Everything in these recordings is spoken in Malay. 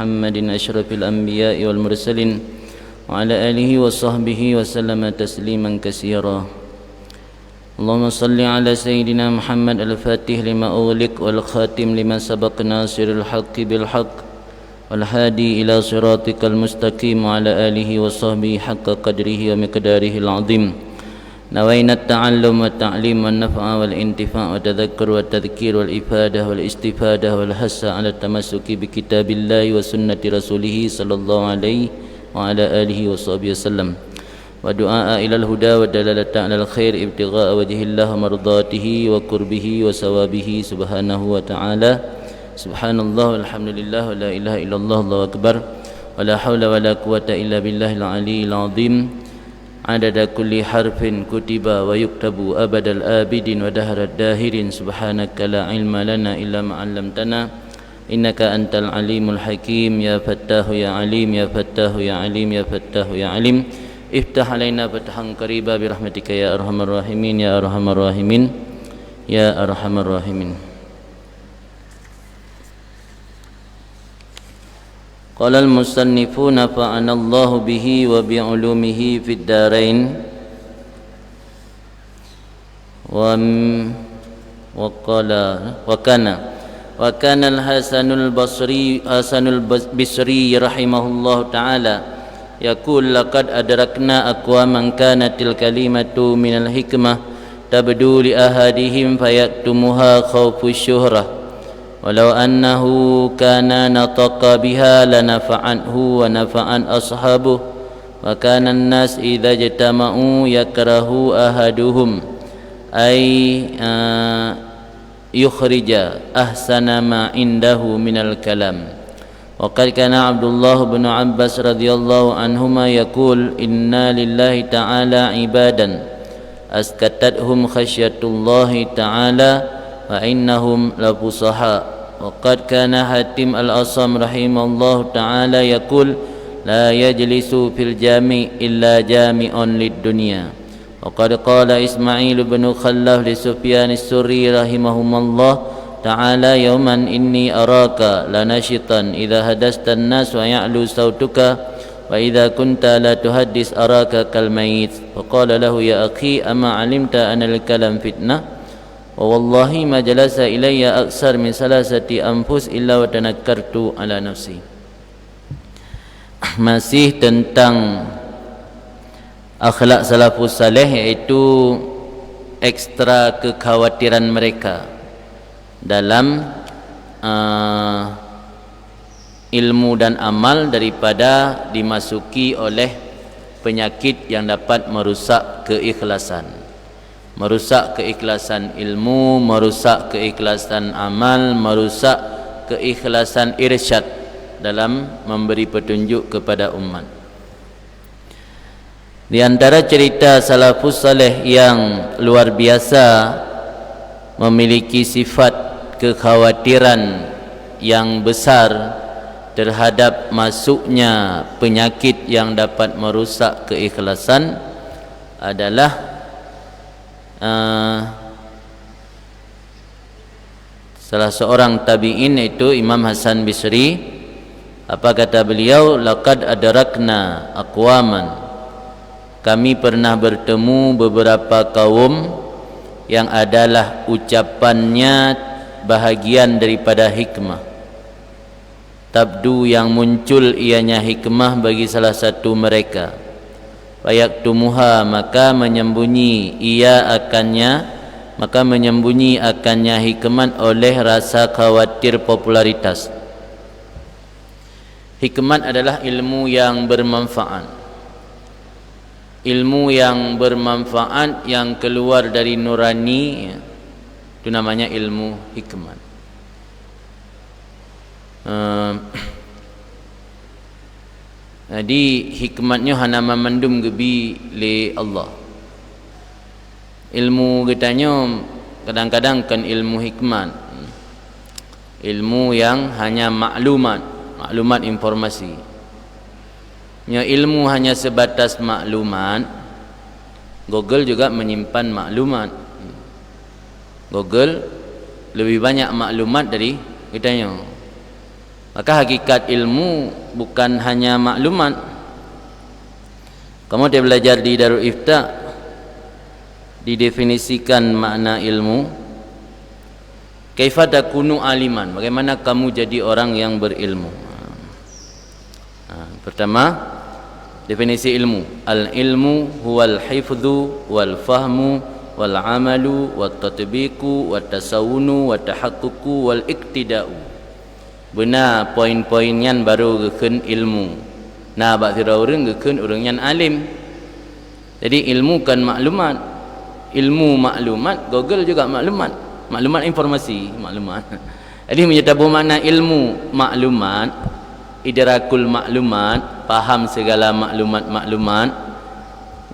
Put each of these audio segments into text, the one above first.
محمد أشرف الأنبياء والمرسلين وعلى آله وصحبه وسلم تسليما كثيرا. اللهم صل على سيدنا محمد الفاتح لما أغلق والخاتم لما سبق ناصر الحق بالحق والهادي إلى صراطك المستقيم وعلى آله وصحبه حق قدره ومقداره العظيم. نوينا التعلم والتعليم والنفع والانتفاع والتذكر والتذكير والإفادة والاستفادة والحث على التمسك بكتاب الله وسنة رسوله صلى الله عليه وعلى آله وصحبه وسلم، ودعاء إلى الهدى والدلالة على الخير ابتغاء وجه الله مرضاته وقربه وثوابه سبحانه وتعالى. سبحان الله والحمد لله ولا إله إلا الله الله أكبر ولا حول ولا قوة إلا بالله العلي العظيم. عدد كل حرف كتب ويكتب أبد الآبدين ودهر الداهرين. سبحانك لا علم لنا إلا ما علمتنا إنك أنت العليم الحكيم. يا فتاه يا عليم يا فتاه يا عليم يا فتاه يا عليم. افتح علينا فتحا قريبا برحمتك يا أرحم الراحمين يا أرحم الراحمين يا أرحم الراحمين. قال المصنفون نفعنا الله به وبعلومه في الدارين. وكان الحسن البصري رحمه الله تعالى يقول لقد أدركنا أقواما كانت الكلمة من الحكمة تبدو لأحدهم فيكتمها خوف الشهرة ولو أنه كان نطق بها لنفعنه ونفعن أصحابه. وكان الناس إذا اجتمعوا يكره أحدهم أي يخرج أحسن ما عنده من الكلام. وقد كان عبد الله بن عباس رضي الله عنهما يقول إنا لله تعالى عبادا أسكتتهم خشية الله تعالى فإنهم لفصحاء. وقد كان حاتم الأصم رحمه الله تعالى يقول لا يجلس في الجامع إلا جامع للدنيا. وقد قال إسماعيل بن خلف لسفيان الثوري رحمهما الله تعالى يوما إني أراك لنشطا إذا حدثت الناس ويعلو صوتك وإذا كنت لا تحدث أراك كالميت. فقال له يا أخي أما علمت أن الكلام فتنة والله ما جلس إلي أكثر من 3 أنفس إلا وتنكرت على نفسي. Masih tentang akhlak salafus saleh, yaitu ekstra kekhawatiran mereka dalam ilmu dan amal daripada dimasuki oleh penyakit yang dapat merusak keikhlasan. Merusak keikhlasan ilmu, merusak keikhlasan amal, merusak keikhlasan irsyad dalam memberi petunjuk kepada umat. Di antara cerita salafus saleh yang luar biasa memiliki sifat kekhawatiran yang besar terhadap masuknya penyakit yang dapat merusak keikhlasan adalah salah seorang tabi'in, yaitu Imam Hasan Bisri. Apa kata beliau? Laqad adrakna aqwaman, kami pernah bertemu beberapa kaum yang adalah ucapannya bahagian daripada hikmah. Tabdu yang muncul ianya hikmah bagi salah satu mereka. Fayaktumuha, maka menyembunyi akannya hikmat oleh rasa khawatir popularitas. Hikmat adalah ilmu yang bermanfaat. Ilmu yang bermanfaat yang keluar dari nurani, itu namanya ilmu hikmat. Jadi hikmatnya hana memandum gebi le Allah. Ilmu katanya kadang-kadang kan ilmu hikmat, ilmu yang hanya maklumat informasi. Ya, ilmu hanya sebatas maklumat. Google juga menyimpan maklumat. Google lebih banyak maklumat dari kitanya. Maka hakikat ilmu bukan hanya maklumat. Kamu dia belajar di Darul Ifta, didefinisikan makna ilmu. Kaifa takunu aliman, bagaimana kamu jadi orang yang berilmu. Pertama, definisi ilmu. Al-ilmu huwal hifdhu wal fahmu wal amalu wat tatbiqu wat tasawunu wat tahaqququ wal iktida'u. Benar poin-poin yang baru geken ilmu. Nah, bak sira urang geken urang yang alim. Jadi ilmu kan maklumat. Ilmu maklumat, Google juga maklumat. Maklumat informasi, maklumat. Jadi menyatakan makna ilmu maklumat, idrakul maklumat, faham segala maklumat-maklumat.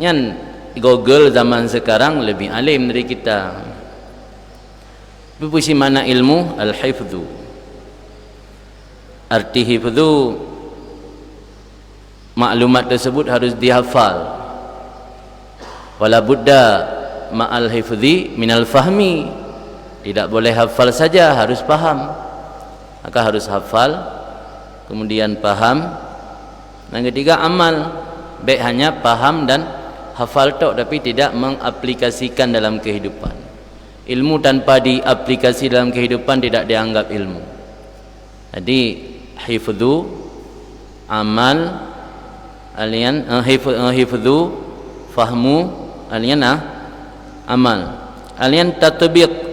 Yang Google zaman sekarang lebih alim dari kita. Berpuisi mana ilmu? Al-hifdhu. Arti hifdhu, maklumat tersebut harus dihafal. Wala budda ma'al hifdhi minal fahmi. Tidak boleh hafal saja, harus paham. Maka harus hafal, kemudian paham. Dan ketiga amal. Baik hanya paham dan hafal tok, tapi tidak mengaplikasikan dalam kehidupan. Ilmu tanpa diaplikasi dalam kehidupan tidak dianggap ilmu. Jadi hifdhu, amal, alian hifdhu, fahmu, alian amal, alian tatbiq.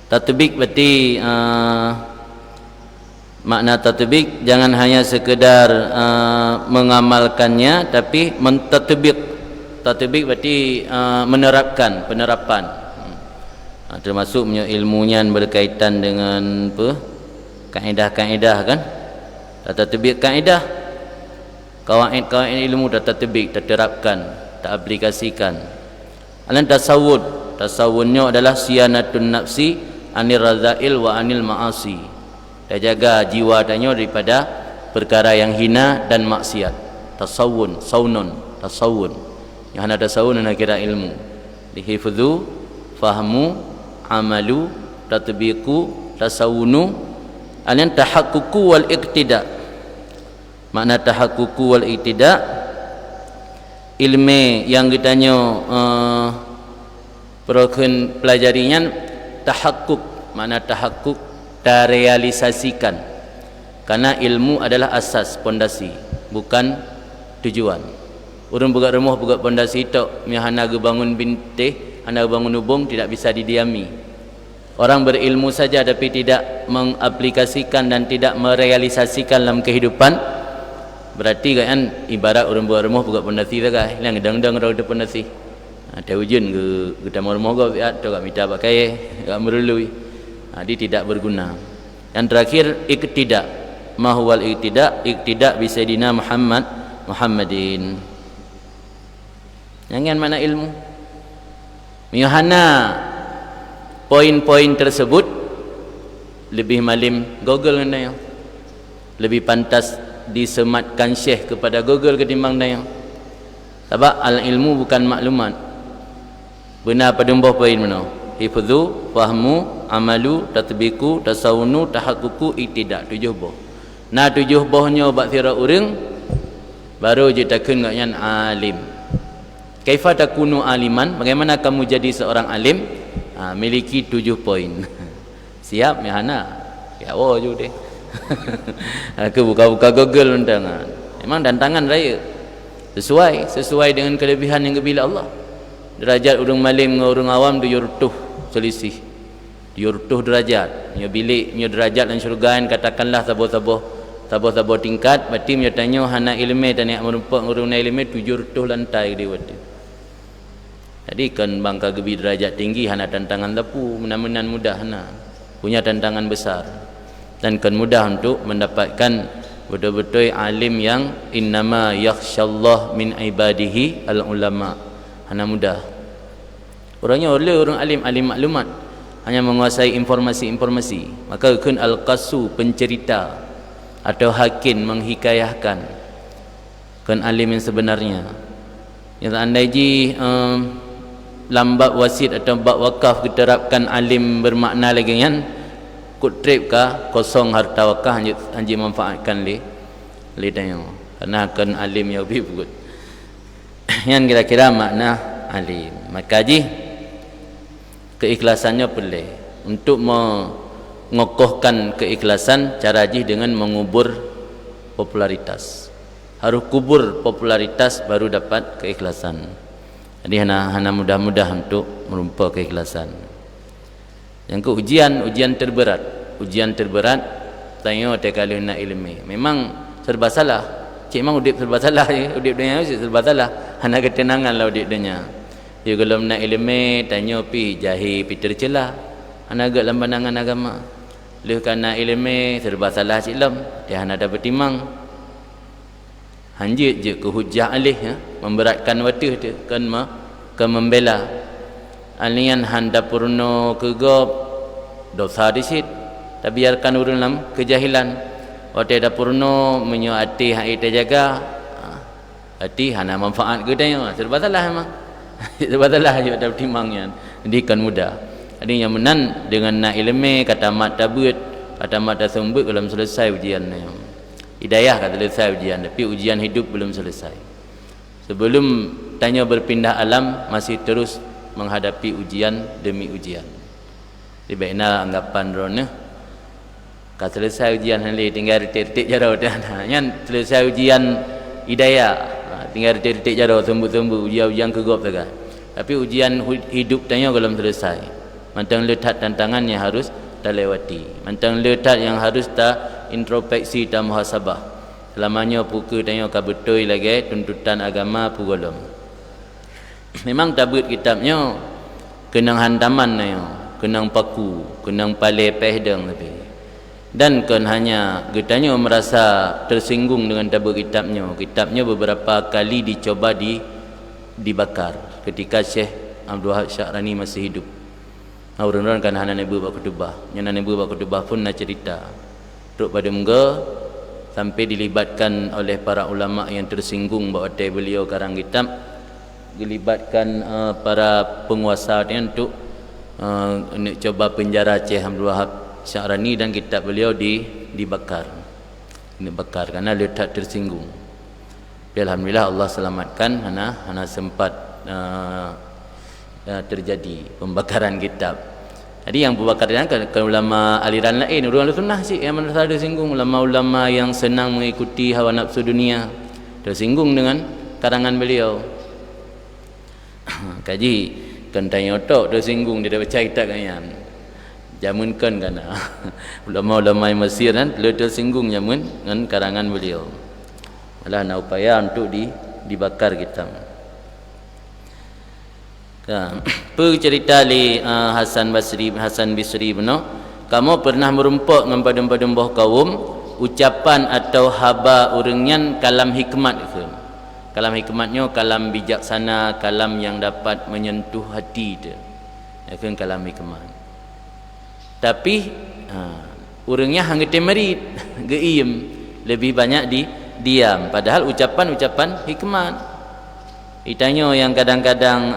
Tatbiq berarti makna tatbiq jangan hanya sekedar mengamalkannya, tapi mentatbiq. Tatbiq berarti menerapkan, penerapan. Termasuk ilmunya berkaitan dengan apa? Kaedah-kaedah kan? Tatbiq kaedah. Kawaid-kawaid ilmu tatbiq, terterapkan, teraplikasikan. Alan tasawwud. Tasawwudnya adalah siyanatun nafsi anir radzail wa anil ma'asi. Dia jaga jiwa tanya daripada perkara yang hina dan maksiat. Tasawwun, saunun, tasawwun. Yang ada tasawwun nak kira ilmu. Dihifdhu, fahmu, amalu, tatbiqu, tasawunu, alian tahaqququ wal iktida. Makna tahaqququ wal iktida, ilmu yang ditanya perokun pelajarinya tahaqquq. Makna tahaqquq, terrealisasikan. Karena ilmu adalah asas, pondasi, bukan tujuan. Orang buat rumah, buat pondasi tok, mihana bangun bintih, anda bangun hubung, tidak bisa didiami. Orang berilmu saja tapi tidak mengaplikasikan dan tidak merealisasikan dalam kehidupan, berarti kan ibarat orang buat rumah buat pondasi saja. Yang gedang-gedang orang ada pondasi. Ada hujan ke kita rumah kau biar tu kau minta pakai, kau merului. Dia tidak berguna. Yang terakhir iktida. Ma huwal iktida? Iktida bi sayyidina Muhammadin. Yang mana ilmu? Miyahana poin-poin tersebut lebih malim Google kan dia. Lebih pantas disematkan syekh kepada Google ketimbang dia. Sebab al-ilmu bukan maklumat. Benar pada poin mana? Hifdhu, fahmu, amalu, tatbiqu, tasawunu, tahaqququ, iktidak. 7 buah. Nah 7 buahnya bak sira urang baru je takun ngaknya alim. Kaifa takunu aliman? Bagaimana kamu jadi seorang alim? Miliki 7 poin. Siap mihana? Ya je deh. Aku buka-buka Google undangan. Memang tantangan raya. Sesuai dengan kelebihan yang bila Allah. Derajat urang malim dengan urang awam tu yurtuh selisih. Yurtuh derajat. Nya bilik, nya derajat dan syurga katakanlah tabuh-tabuh tingkat, berarti nya tanya hana ilmu dan yang merupak urang ilmu 700 lantai dia wati. Jadi kan bangka gebi derajat tinggi hana tantangan tapu, menan mudah hana. Punya tantangan besar. Dan kan mudah untuk mendapatkan betul-betul alim yang innama yakhsyallah min ibadihi al-ulama. Hana mudah. Orangnya orang alim maklumat, hanya menguasai informasi-informasi. Maka kun al-qasu, pencerita atau hakim, menghikayahkan. Kan alim yang sebenarnya. Yang andai ji lambat wasit atau bab wakaf diterapkan alim bermakna lagi kan, kut trip kah kosong harta wakah anji manfaatkan li tanya karena akan alim ya lebih bagus. Yang kira-kira makna alim. Maka ji keikhlasannya perlu untuk mengokohkan keikhlasan. Cara ji dengan mengubur popularitas. Harus kubur popularitas baru dapat keikhlasan. Jadi hana mudah-mudah untuk merumpah keikhlasan. Yang ke ujian terberat. Ujian terberat tanya tekali nak ilmi. Memang serba salah. Cik memang udip serba salah je. Udip dunia serba salah. Hana ketenangan lah udip dunia. Dia kalau nak ilmi tanya pi jahil pi tercelah. Hana agak dalam pandangan agama. Leh kana ilmi serba salah cik lam. Dia hana dapat timang. Hanjit je ke hujah alih ya, memberatkan watih dia kan membela alian handa purno kegop dosa disit tapi biarkan urun dalam kejahilan watih da purno menyo ati hai terjaga ati hana manfaat ke dia serba salah memang serba salah je ada timangnya jadi kan mudah jadi yang menan dengan nak ilmu kata mat tabut kata mat tasambut belum selesai ujiannya. Hidayah kata selesai ujian, tapi ujian hidup belum selesai. Sebelum tanya berpindah alam masih terus menghadapi ujian demi ujian. Di baiknya anggapan drone kata selesai ujian hari tinggal retik jarau dah. Yang selesai ujian hidayah tinggal retik jarau sembuh ujian kegop saja. Tapi ujian hidup tanya belum selesai. Mantang letak tantangannya harus terlewati. Mantang letak yang harus introspeksi dan muhasabah. Selamanya puka tanya ka betul lagi tuntutan agama pugolom. Memang tabut kitabnya kenang hantaman nayo, kenang paku, kenang pale pehdang lebih. Dan kan hanya getanya merasa tersinggung dengan tabut kitabnya. Kitabnya beberapa kali dicoba dibakar ketika Syekh Abdul Wahab Syarani masih hidup. Orang-orang kan hana nebu bak kutubah. Yang nebu bak kutubah pun nak cerita. Teruk pada muka sampai dilibatkan oleh para ulama yang tersinggung bahawa beliau karang kitab, dilibatkan para penguasa untuk nak coba penjara Syekh Abdul Wahab Syarani dan kitab beliau dibakar. Dibakar karena dia tak tersinggung. Alhamdulillah Allah selamatkan hana sempat terjadi pembakaran kitab. Jadi yang pembakaran kan ulama aliran lain, ulama sunnah sih yang merasa tersinggung, ulama-ulama yang senang mengikuti hawa nafsu dunia tersinggung dengan karangan beliau. Kaji kan tanya otak tersinggung dia baca kitab kan. Jamun kan ulama-ulama yang Mesir kan tersinggung jamun dengan karangan beliau. Malah nak upaya untuk dibakar kitab. Cerita li Hasan Bisri benar. Kamu pernah merumpak dengan badan-badan bawah kaum ucapan atau haba urangnya kalam hikmat ke? Kalam hikmatnya kalam bijaksana, kalam yang dapat menyentuh hati dia. Itu kalam hikmat. Tapi urangnya hang temerit, geim, lebih banyak diam. Padahal ucapan-ucapan hikmat. Itanya yang kadang-kadang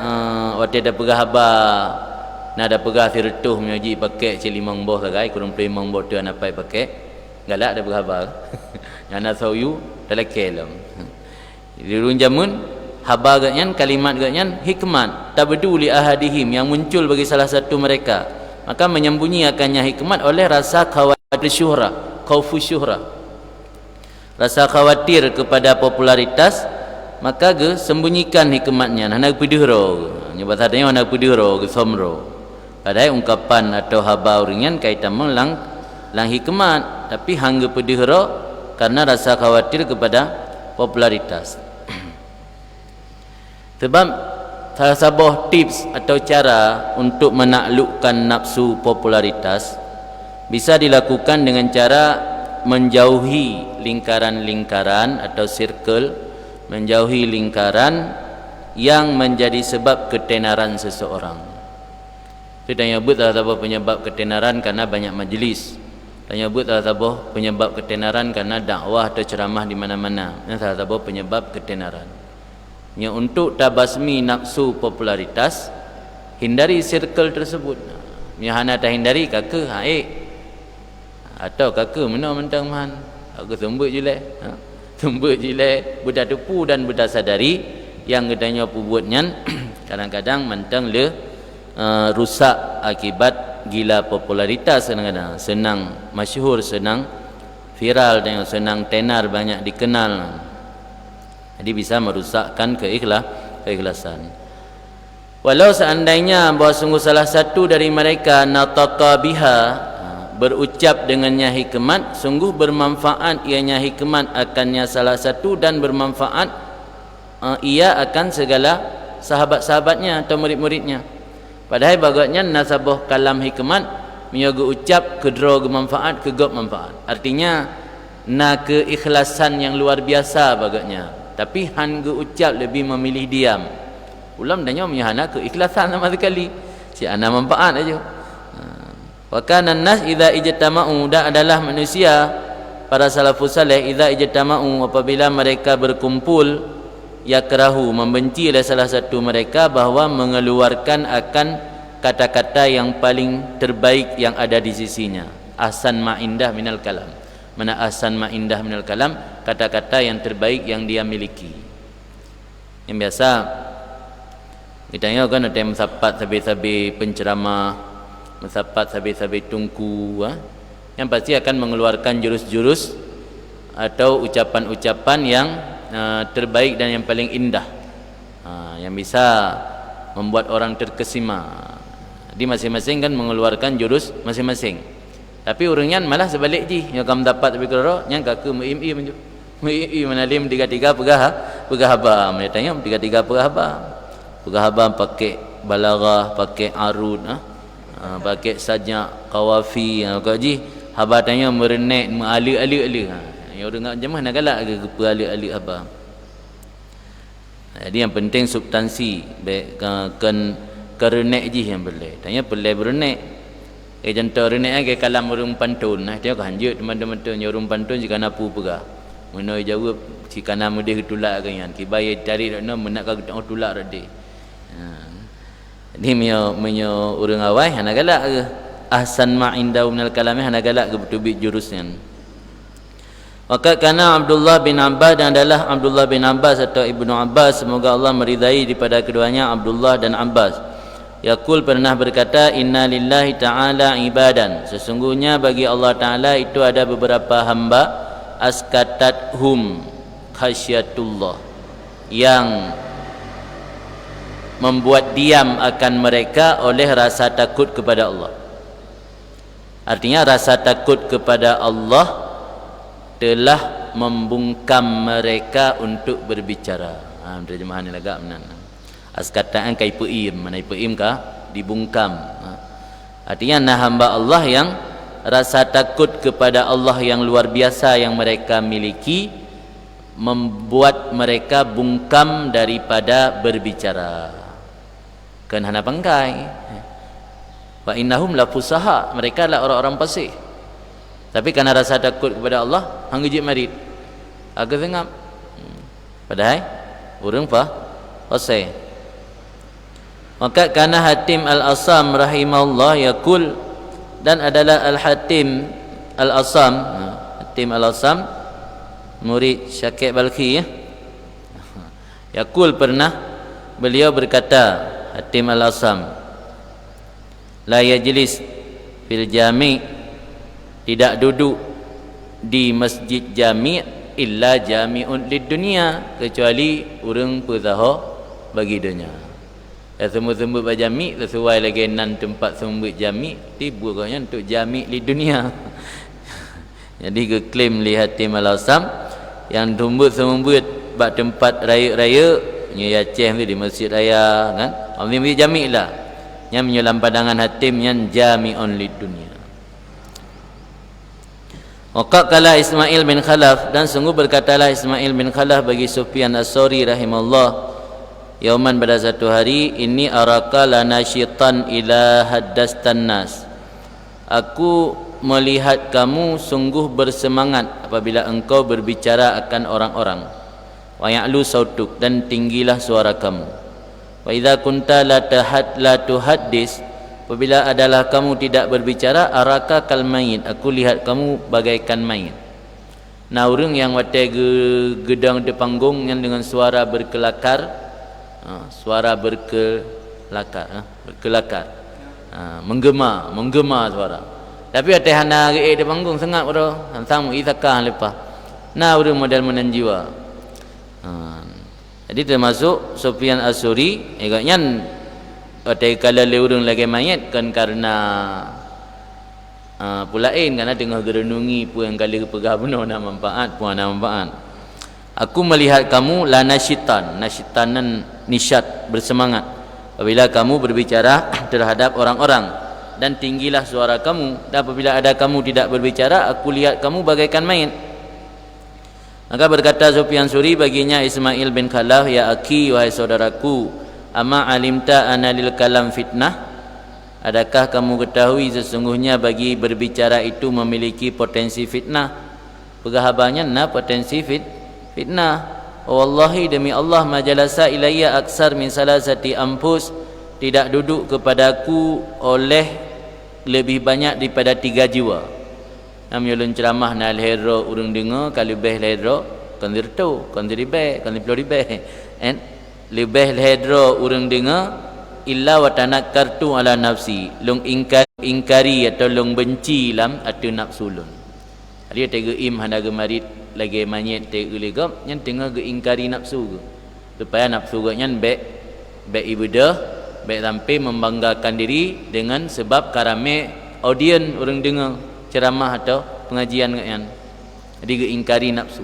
waktu ada pegah haba nak ada pegah firtuh menyaji pakai celimang boh sagai kurang pelimang boh tu anak pakai galak ada pegah haba yang nak sayu dalam kelam di runjamun haba gatnya kalimat gatnya hikmat tabdu li ahadihim yang muncul bagi salah satu mereka maka menyembunyikannya hikmat oleh rasa khawatir syuhra khaufu syuhra rasa khawatir kepada popularitas maka ge sembunyikan hikmatnya nak pedihro nyoba tadanya nak pedihro ge somro padahal ungkapan atau haba uringan kaitan lang hikmat tapi hang ge pedihro karena rasa khawatir kepada popularitas. Sebab salah sebuah tips atau cara untuk menaklukkan nafsu popularitas bisa dilakukan dengan cara menjauhi lingkaran-lingkaran atau circle, menjauhi lingkaran yang menjadi sebab ketenaran seseorang. Itu tanya but atau penyebab ketenaran karena banyak majlis. Tanya but atau penyebab ketenaran karena dakwah atau ceramah di mana-mana. Itu atau penyebab ketenaran. Yang untuk tabasmi nafsu popularitas, hindari circle tersebut. Yang hana tak hindari kakak, Atau kakak mana mentang man, aku tumbuk jelek, tumbuk jelek, budak tepu dan budak sadari yang katanya buatnya kadang-kadang mentang le rusak akibat gila popularitas, kadang-kadang senang masyhur, senang viral, dan senang tenar, banyak dikenal. Jadi bisa merusakkan keikhlasan. Walau seandainya bahawa sungguh salah satu dari mereka nataqa biha, berucap dengannya hikmat, sungguh bermanfaat ianya hikmat akannya salah satu, dan bermanfaat ia akan segala sahabat-sahabatnya atau murid-muridnya. Padahal bagusnya nasabah kalam hikmat menjaga ucap kedra manfaat kegop manfaat. Artinya na keikhlasan yang luar biasa bagusnya. Tapi han ge ucap lebih memilih diam. Ulam danya menyahana keikhlasan sama sekali. Si ana manfaat aja. Wa kana an-nas idza ijtama'u, dan adalah manusia para salafus saleh idza ijtama'u, apabila mereka berkumpul, yakrahu, membenci oleh salah satu mereka bahawa mengeluarkan akan kata-kata yang paling terbaik yang ada di sisinya. Ahsan ma indah minal kalam. Mana ahsan ma indah minal kalam, kata-kata yang terbaik yang dia miliki. Yang biasa kita kan ada yang mensapat sabi-sabi penceramah, mensapat sabi-sabi tungku, yang pasti akan mengeluarkan jurus-jurus atau ucapan-ucapan yang terbaik dan yang paling indah, yang bisa membuat orang terkesima. Di masing-masing kan mengeluarkan jurus masing-masing. Tapi orangnya malah sebalik ji, yang kamu dapat tapi kalau yang kakak muim-im menju, muim menalim tiga-tiga pegah haba, mereka tanya tiga-tiga pegah haba pakai balaghah, pakai arud, pakai sajak kawafi, kau ji haba tanya merenek, mengali-ali-ali. Yang orang nak jemah nak galak ke ali-ali haba. Jadi yang penting substansi, kan kerenek ji yang boleh. Tanya boleh berenek. Contoh renek ke kalam urung pantun. Dia kan hanjut teman-teman tu urung pantun jika napu pegah. Menoi jawab jika nama dia tulak kan yan. Kibai cari nak menak ka tulak rade. Ni menyo urang awai hana galak ke ahsan ma indau minal kalami, hana galak ke betubik jurusnya. Maka kana Abdullah bin Abbas, dan adalah Abdullah bin Abbas atau Ibnu Abbas, semoga Allah meridai daripada keduanya Abdullah dan Abbas. Yaqul pernah berkata, inna lillahi ta'ala ibadan, sesungguhnya bagi Allah Ta'ala itu ada beberapa hamba, askatathum khasyatullah, yang membuat diam akan mereka oleh rasa takut kepada Allah. Artinya rasa takut kepada Allah telah membungkam mereka untuk berbicara. Terjemahan ini agak benar. Askataan kai peim, mana peim kah dibungkam. Artinya nah hamba Allah yang rasa takut kepada Allah yang luar biasa yang mereka miliki membuat mereka bungkam daripada berbicara. Kan hana pangkai. Wa innahum la fusaha, mereka adalah orang-orang fasih. Tapi karena rasa takut kepada Allah, hang gejik marit. Agak sengap. Padahal urang fasih. Maka kana Hatim Al-Asam rahimahullah yaqul, dan adalah Al-Hatim Al-Asam, Hatim Al-Asam murid Syakib Balkhi, yaqul pernah beliau berkata, Hatim Al-Asam, la yajlis fil jami', tidak duduk di masjid jami' illa jami'un lid dunya, kecuali urang pezaha bagi dunia. Semua-semua berjami sesuai lagi nan tempat semua jami tiba katanya untuk jami di dunia. Jadi ke klaim lihat Hatim Al-Asam yang tumbut semua bak tempat raya-raya nya Aceh di masjid raya kan. Ambil jami lah. Yang menyelam pandangan Hatim yang jami'un lid dunia. Waqala Ismail bin Khalaf, dan sungguh berkatalah Ismail bin Khalaf bagi Sufyan As-Sauri rahimahullah, yauman pada satu hari, ini araka lana syaitan ila haddastan nas, aku melihat kamu sungguh bersemangat apabila engkau berbicara akan orang-orang. Wa ya'lu sautuk, dan tinggilah suara kamu. Wa idza kunta la tuhaddis, apabila adalah kamu tidak berbicara, araka kal mayit, aku lihat kamu bagaikan mayit. Nah, orang yang watai gedang di panggung yang dengan suara berkelakar, menggema suara. Tapi watai hana di panggung sangat bro, hantamu isakah lepas. Nah, orang model menanjiwa. Jadi termasuk Sufyan As-Suri agaknya watai kala orang lagi mayat kan karena pulain karena tengah gerenungi pu yang kali pegah benar nak manfaat puan nak manfaat. Aku melihat kamu la nasyitanan nisyat bersemangat apabila kamu berbicara terhadap orang-orang, dan tinggilah suara kamu, dan apabila ada kamu tidak berbicara, aku lihat kamu bagaikan mayit. Maka berkata Sufyan Suri baginya Ismail bin Khalaf, ya aki, wahai saudaraku, ama alimta ana lil kalam fitnah, adakah kamu ketahui sesungguhnya bagi berbicara itu memiliki potensi fitnah? Pegahabannya potensi fitnah. Wallahi, demi Allah, majalasa ilayya aksar min salasati ampus, tidak duduk kepadaku oleh lebih banyak daripada 3 jiwa. Nam yulun ceramah na alhero urang dengar kalau lebih alhero kan dirtu kan diribe kan dipeloribe en lebih alhero urang dengar illa wa tanakkartu ala nafsi, long ingkari atau long benci lam atau nafsulun. Dia tega im hana gemarit lagi manyet tega legap nyan tengah ge ingkari nafsu ge. Supaya nafsu ge nyan be ibadah, be sampai membanggakan diri dengan sebab karame audien orang dengar ceramah atau pengajian kan. Jadi ge ingkari nafsu.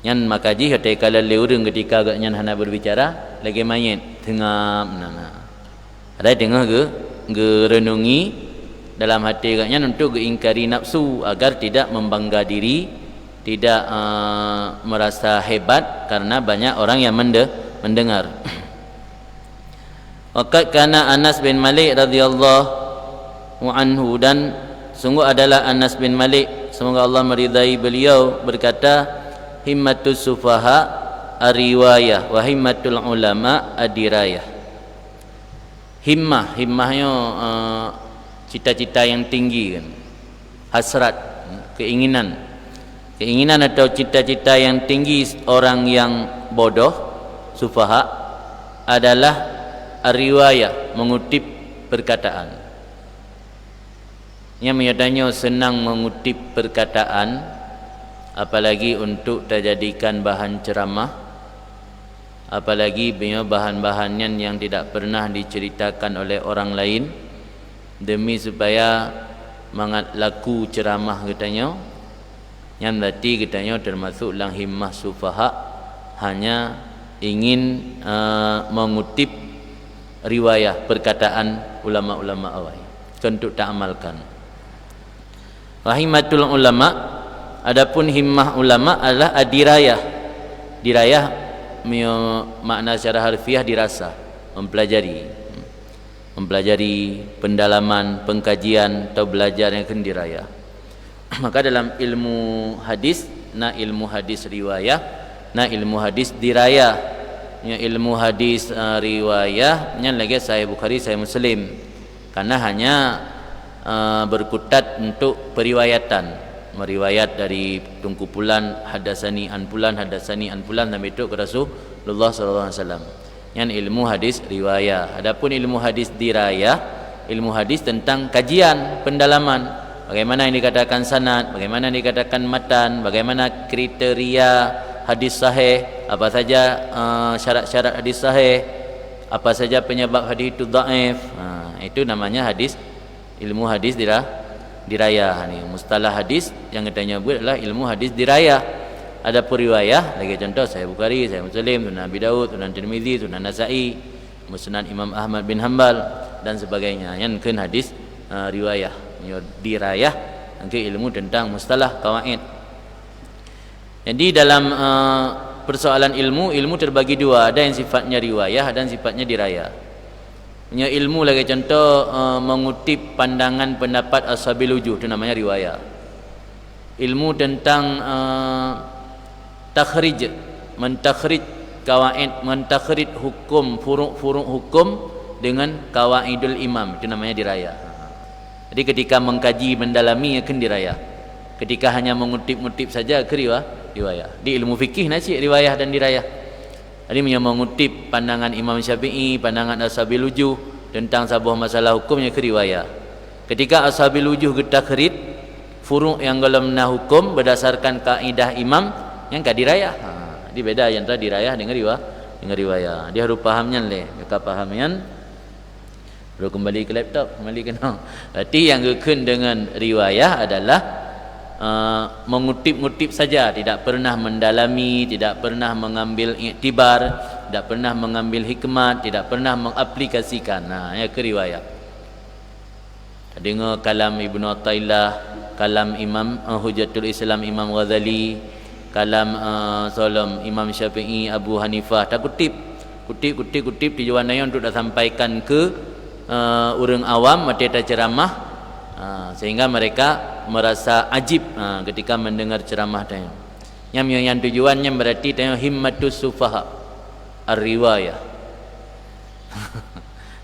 Nyan makaji hatai kala leurang ketika agak nyan hana berbicara lagi mayit tengah nana. Ada tengah ge renungi dalam hati agak nyan untuk ge ingkari nafsu agar tidak membangga diri, tidak merasa hebat karena banyak orang yang mendengar. Waqad kana Anas bin Malik radhiyallahu anhu, dan sungguh adalah Anas bin Malik, semoga Allah meridai beliau, berkata, himmatus sufaha ariwayah wa himmatul ulama adirayah. Himmahnya cita-cita yang tinggi kan, hasrat, keinginan atau cita-cita yang tinggi orang yang bodoh, sufaha, adalah ariwayah, mengutip perkataan. Yang menyadanya senang mengutip perkataan, apalagi untuk dijadikan bahan ceramah, apalagi bahan-bahannya yang tidak pernah diceritakan oleh orang lain, demi supaya mangat laku ceramah katanya. Yang berarti katanya termasuk lang himmah sufaha, hanya ingin mengutip riwayah perkataan ulama-ulama awal untuk tak amalkan. Rahimatul ulama, adapun himmah ulama adalah adirayah. Dirayah makna secara harfiah dirasa, mempelajari pendalaman, pengkajian atau belajar yang akan dirayah. Maka dalam ilmu hadis, ilmu hadis riwayah, ilmu hadis dirayah. Ilmu hadis riwayah nya lagi Sahih Bukhari, Sahih Muslim, karena hanya berkutat untuk periwayatan, meriwayat dari tungkupulan hadasani an pulan sampai itu ke Rasulullah sallallahu alaihi wasallam. Yang ilmu hadis riwayah. Adapun ilmu hadis dirayah, ilmu hadis tentang kajian, pendalaman, bagaimana yang dikatakan sanad, bagaimana yang dikatakan matan, bagaimana kriteria hadis sahih, apa saja syarat-syarat hadis sahih, apa saja penyebab hadis itu dhaif. Itu namanya hadis, ilmu hadis dirayah. Mustalah hadis yang katanya buat adalah ilmu hadis dirayah. Ada riwayah lagi, contoh Sahih Bukhari, Sahih Muslim, Sunan Abi Daud, Sunan Tirmizi, Sunan Nasa'i, Musnad Imam Ahmad bin Hanbal dan sebagainya. Yang kan hadis riwayah, dirayah, ke ilmu tentang mustalah qawaid. Jadi dalam persoalan ilmu terbagi dua, ada yang sifatnya riwayah dan sifatnya dirayah. Punya ilmu lagi contoh mengutip pandangan pendapat ashabil wujuh, itu namanya riwayah. Ilmu tentang takhrij, mentakhrij kawaid, mentakhrij hukum, furu' hukum, dengan kawaidul imam, itu namanya diraya. Jadi ketika mengkaji mendalami akan diraya. Ketika hanya mengutip-ngutip saja ke riwayah. Di ilmu fikih nasi riwayah dan diraya. Jadi mengutip pandangan Imam Syafi'i, pandangan Ashabil Wujuh tentang sebuah masalah hukumnya ke riwayah. Ketika Ashabil Wujuh takhrid furu' yang dalamna hukum berdasarkan kaidah imam yang ka diraya. Jadi beda antara diraya dengan riwayah. Dia harus pahamnya leh. Maka pahamnya baru kembali ke laptop, kembali ke no. Berarti yang gekun dengan riwayah adalah mengutip-ngutip saja, tidak pernah mendalami, tidak pernah mengambil iktibar, tidak pernah mengambil hikmat, tidak pernah mengaplikasikan. Nah, ya ke riwayah. Dengar kalam Ibnu Athaillah, kalam Imam Hujjatul Islam Imam Ghazali, kalam solam Imam Syafi'i, Abu Hanifah, tak kutip tujuan dia untuk dah sampaikan ke orang awam materi ceramah, sehingga mereka merasa ajib ketika mendengar ceramah dia. Yang tujuannya berarti dia himmatus sufaha ar-riwayah.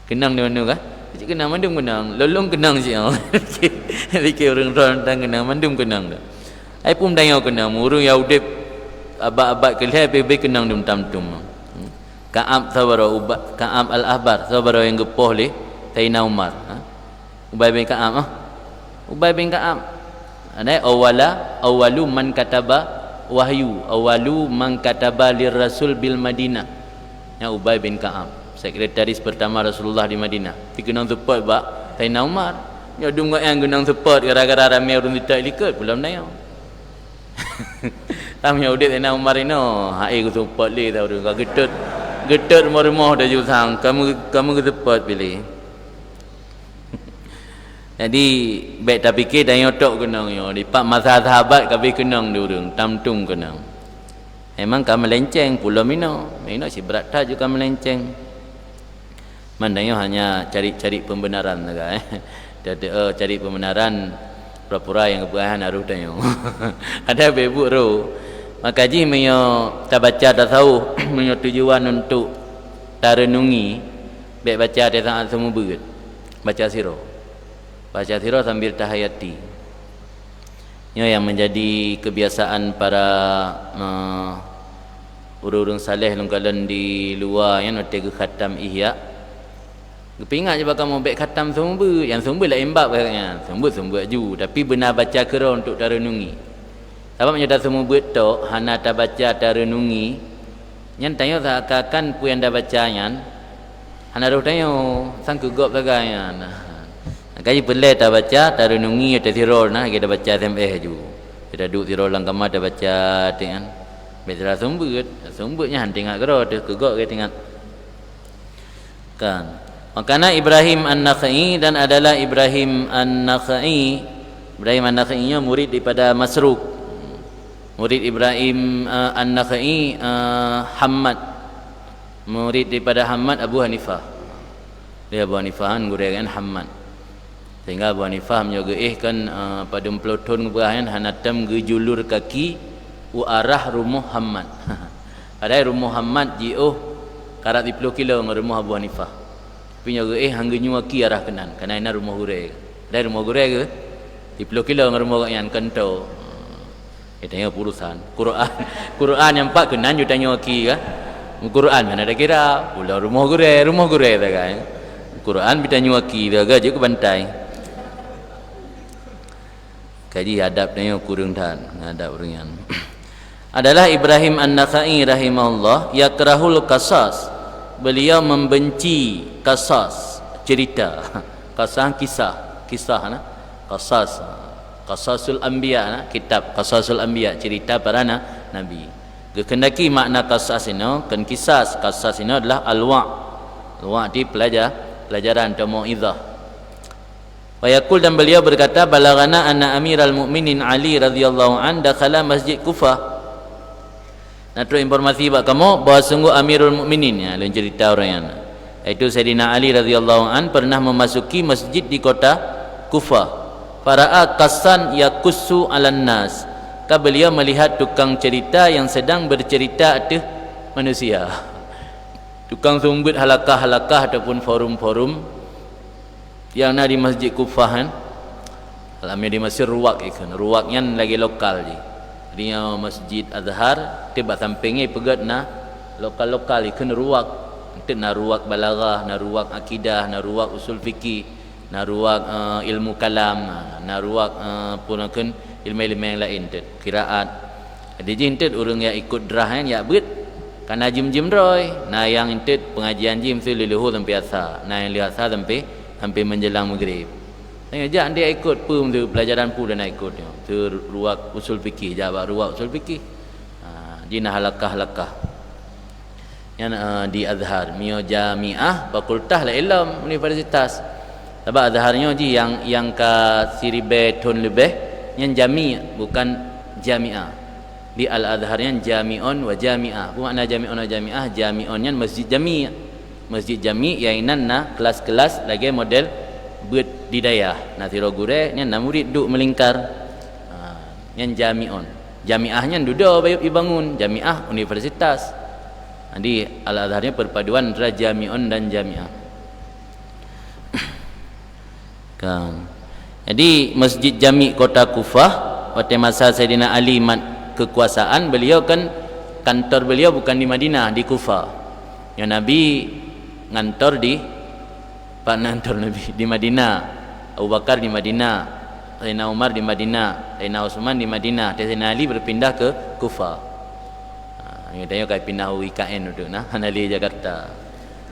Kenang di mana kah? Cik kenang mandum kenang, lolong kenang siang. Fikir orang tang kenang mandum kenang dah. Ai pun dayau kenang, urang ya udip abad-abad kelih be kenang dum tam-tum. Ka'ab sabara Ka'ab al-Ahbar sabara yang gepoh leh Sayyidina Umar. Ubay bin Ka'ab Ubay bin Ka'ab. Ada awalu man kataba wahyu, awalu man kataba lirrasul bil Madinah. Ya Ubay bin Ka'ab, sekretaris pertama Rasulullah di Madinah. Ti kenang support ba Sayyidina Umar. Ya dungak yang kenang support gara-gara ramai orang tidak ikut belum dayau. Tamnya udit Sayyidina Umar ino, hai ku support le tahu dah getut rumah dah jusang kamu support pilih. Jadi baik tak fikir dah yotok kenang yo di pak masa sahabat kabi kenang durung tamtung kenang. Memang kamu melenceng pulau mino si berat dah juga melenceng. Mandangnya hanya cari pembenaran saja. Dia cari pembenaran pura-pura yang kebuahan aruh tanya. Ada bebu ro. Maka ji menyo tak baca dah tahu menyo tujuan untuk tarenungi baik baca dia sangat semua berat. Baca sirah sambil tahayati. Ini yang menjadi kebiasaan para urang-urang saleh lungkalan di luar yang tega khatam ihya. Kepingat je bakal mau baik khatam sumber, yang sumber lah embab katanya. Sumber ju, tapi benar baca kera untuk tarenungi. Sebab menyata semua betul hana ta baca tarenungi. Yang tanya seakan-akan pu yang dah bacanya. Hana roh tanya sang kegop saganya. Kaji pelai tak baca, tak renungi, tak tirol nah, kita baca SMS ju. Kita duduk tirol lang kamar tak baca, tengok. Betul sumbernya hantingat kero, tu kegok ke tengok. Kan. Makana Ibrahim An-Nakhai dan adalah Ibrahim An-Nakhai. Ibrahim An-Nakhai nya murid daripada Masruq. Murid Ibrahim An-Nakhai Hammad. Murid daripada Hammad Abu Hanifah. Dia Abu Hanifah guru kan Hammad. Sehingga Abu Hanifah menyogeihkan pada pelotun kebahayan hanatam gejulur kaki arah rumah Muhammad. Ada rumah Muhammad jauh karat 10 kilo dengan rumah Abu Hanifah. Tapi nyogeih hangga nyuaki arah kanan. Karena ini rumah hurai. Ada rumah hurai ke? 10 kilo dengan rumah yang kentau. Tanya urusan Quran yang 4 kanan you tanya nyuaki kan? Quran mana ada kira? Pula rumah hurai tak kan? Quran bita nyuaki dah gaje ke bantai. Kaji adab dia kurang dan adab ringan. Adalah Ibrahim An-Nakhai rahimahullah yakrahul qasas. Beliau membenci qasas, cerita. Kisah nah. Qasasul anbiya nah, kitab Qasasul anbiya, cerita para nabi. Kendaki makna qasas ini kan qasas ini adalah al-wa' di pelajaran atau mau'izah. Wa yaqul dan beliau berkata balagana anna Amirul Mukminin Ali radhiyallahu an dakhala Masjid Kufah. Nah, terus informasi bak kamu bahawa sungguh Amirul Mukminin ya lain cerita orang yang itu Sayyidina Ali radhiyallahu an pernah memasuki masjid di kota Kufah. Fara'a qasan yakussu 'alan nas. Beliau melihat tukang cerita yang sedang bercerita atas manusia. tukang sumbut halakah-halakah ataupun forum-forum yang ada di Masjid Kufah kan. Alamnya di Mesir ruwak ikan. Ruwaknya lagi lokal je. Dia Masjid Azhar tiba sampingnya pegat na lokal-lokal ikan ruwak. Nanti na ruwak balaghah, na ruwak akidah, na ruwak usul fikih, na ruwak ilmu kalam, na ruwak pun akan ilmu-ilmu yang lain tu. Qiraat. Jadi jintet orang yang ikut drah kan ya bet. Karena jim-jim roy. Nah yang intet pengajian jim tu leluhur sampai asar. Nah yang lihat asar sampai menjelang maghrib. Jangan dia ikut pun tu pelajaran pun dan ikut tu ruwak usul fikih, jawab ruwak usul fikih. Jina halakah-halakah. Yang di Azhar, mio jamiah, fakultah la ilm universitas. Sebab Azharnya je yang ke siribe ton lebih yang jami bukan jamiah. Di Al-Azharnya jami'un wa jami'ah. Apa makna jami'un wa jami'ah? Jami'unnya masjid jami'. Masjid jami' iainan na kelas-kelas lagi model berdidayah. Nah tiro gure nya na murid duk melingkar. Yang jami'un. Jami'ahnya duduk bayup dibangun. Jami'ah universitas. Jadi Al-Azharnya perpaduan antara jami'un dan jami'ah. Kan. Jadi Masjid Jami' Kota Kufah pada masa Sayyidina Ali kekuasaan beliau kan kantor beliau bukan di Madinah, di Kufah. Yang Nabi ngantor di Nabi di Madinah, Abu Bakar di Madinah, Sayyidina Umar di Madinah, Sayyidina Utsman di Madinah, Sayyidina Ali berpindah ke Kufah. Ini tanya kayak pindah UIKN tu nah, Hanali Jakarta.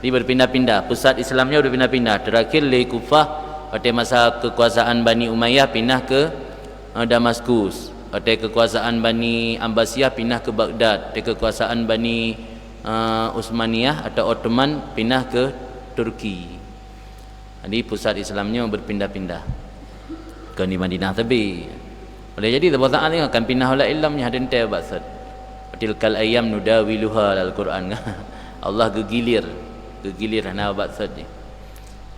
Dia berpindah-pindah, pusat Islamnya berpindah-pindah. Terakhir di Kufah pada masa kekuasaan Bani Umayyah pindah ke Damaskus. Pada kekuasaan Bani Abbasiyah pindah ke Baghdad. Pada kekuasaan Bani Utsmaniyah atau Ottoman pindah ke Turki. Jadi pusat Islamnya berpindah-pindah ke di Madinah tapi boleh jadi terbang ni akan pindah oleh ilmunya hadente baksud. Tilkal ayyam nudawiluha al-Quran. Allah gegilir ana baksud ni.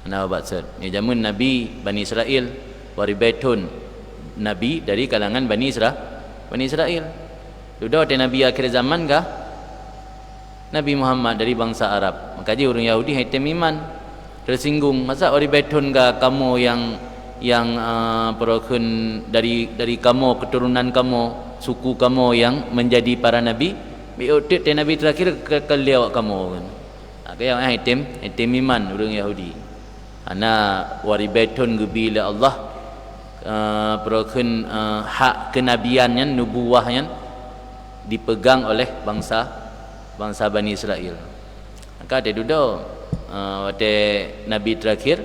Ana baksud. Ni zaman Nabi Bani Israel waribatun Nabi dari kalangan Bani Israel. Sudah ada Nabi akhir zaman kah? Nabi Muhammad dari bangsa Arab. Maka dia orang Yahudi hitam iman. Tersinggung. Masa orang beton kah kamu yang perokun dari kamu, keturunan kamu, suku kamu yang menjadi para Nabi. Biutit Nabi terakhir kekaliau kamu. Kaya hitam iman orang Yahudi. Ana waribatun gebila Allah. Perokun hak kenabiannya, nubuahnya dipegang oleh bangsa Bani Israel. Maka ada duduk pada Nabi terakhir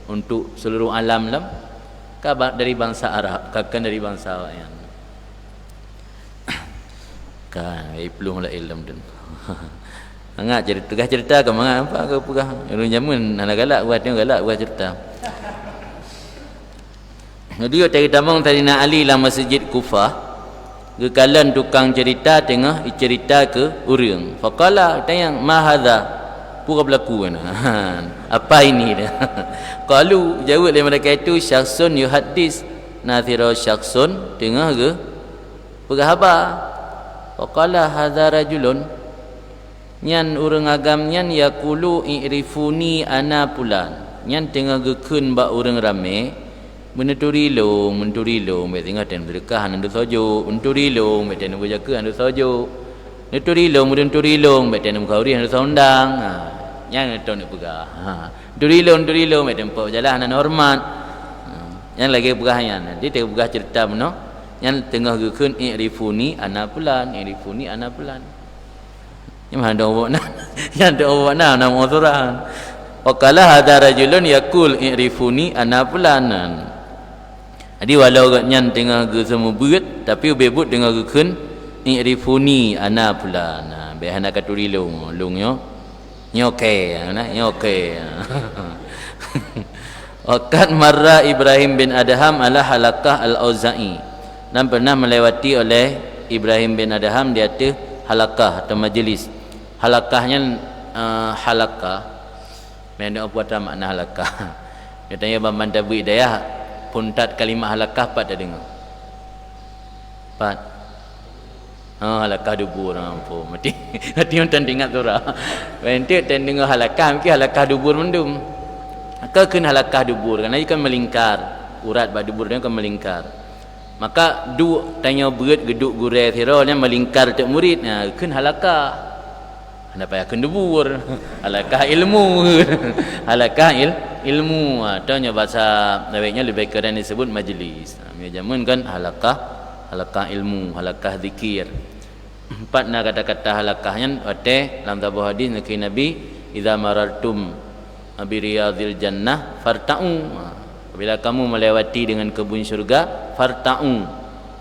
untuk seluruh alam kabar dari bangsa Arab, kakak dari bangsa yang kan belum lah ilmu dan angak cerita ke mana apa ke pegah orang jamun anak galak buat cerita. Jadi kita tamang Sayyidina Ali lah Masjid Kufah. Gekalan tukang cerita tengah cerita ke urang. Faqala tanya ma hadza? Pura berlaku kan. Apa ini dah? Qalu jawab dari mereka itu syakhsun yuhaddis nathira syakhsun tengah ke berkhabar. Faqala hadza rajulun nyan urang agam nyan yaqulu i'rifuni ana pulan. Nyan tengah gekeun ba urang ramai. Menturilong tengah dan berkah anda sojo menturilong dan berjaga anda sojo menturilong dan mengkauri anda sondang yang itu nak pegah menturilong dan pau jalan anda hormat yang lagi pegahnya nanti tengah pegah cerita mana yang tengah gekun i'rifuni ana pulan yang ada awak nak nama orang waqala hadza rajulun yaqul i'rifuni ana pulanan. Jadi walau nyan tengah ge semua berat tapi bebut tengah gekun i'rifuni ana pulana behana katurilung lungnya nyoke Waqad marra Ibrahim bin Adham ala halaqah al-Auza'i. Dan pernah melewati oleh Ibrahim bin Adham di atas halaqah atau majlis. Halaqahnya halaqah. Mana apa makna halaqah? Dia tanya Bang Tabu Hidayah puntat kalimah halaqah pat dah dengar. Pat. Halakah dubur apa mati mati ontan ingat surah nanti tan dengar halakah mungkin halakah dubur mendum maka kena halakah dubur kerana ia kan melingkar urat bak dubur dia kan melingkar maka du tanya berat geduk gurai thiranya melingkar tak murid kena halakah anda payah kena dubur halakah ilmu halakah ilmu tanya bahasa nabinya lebih keren disebut majlis zaman kan halakah ilmu, halakah zikir. 4 na kata-kata halakahnya wate dalam tabuh hadis Nabi idza marartum bi riyadil jannah farta'u. Apabila kamu melewati dengan kebun syurga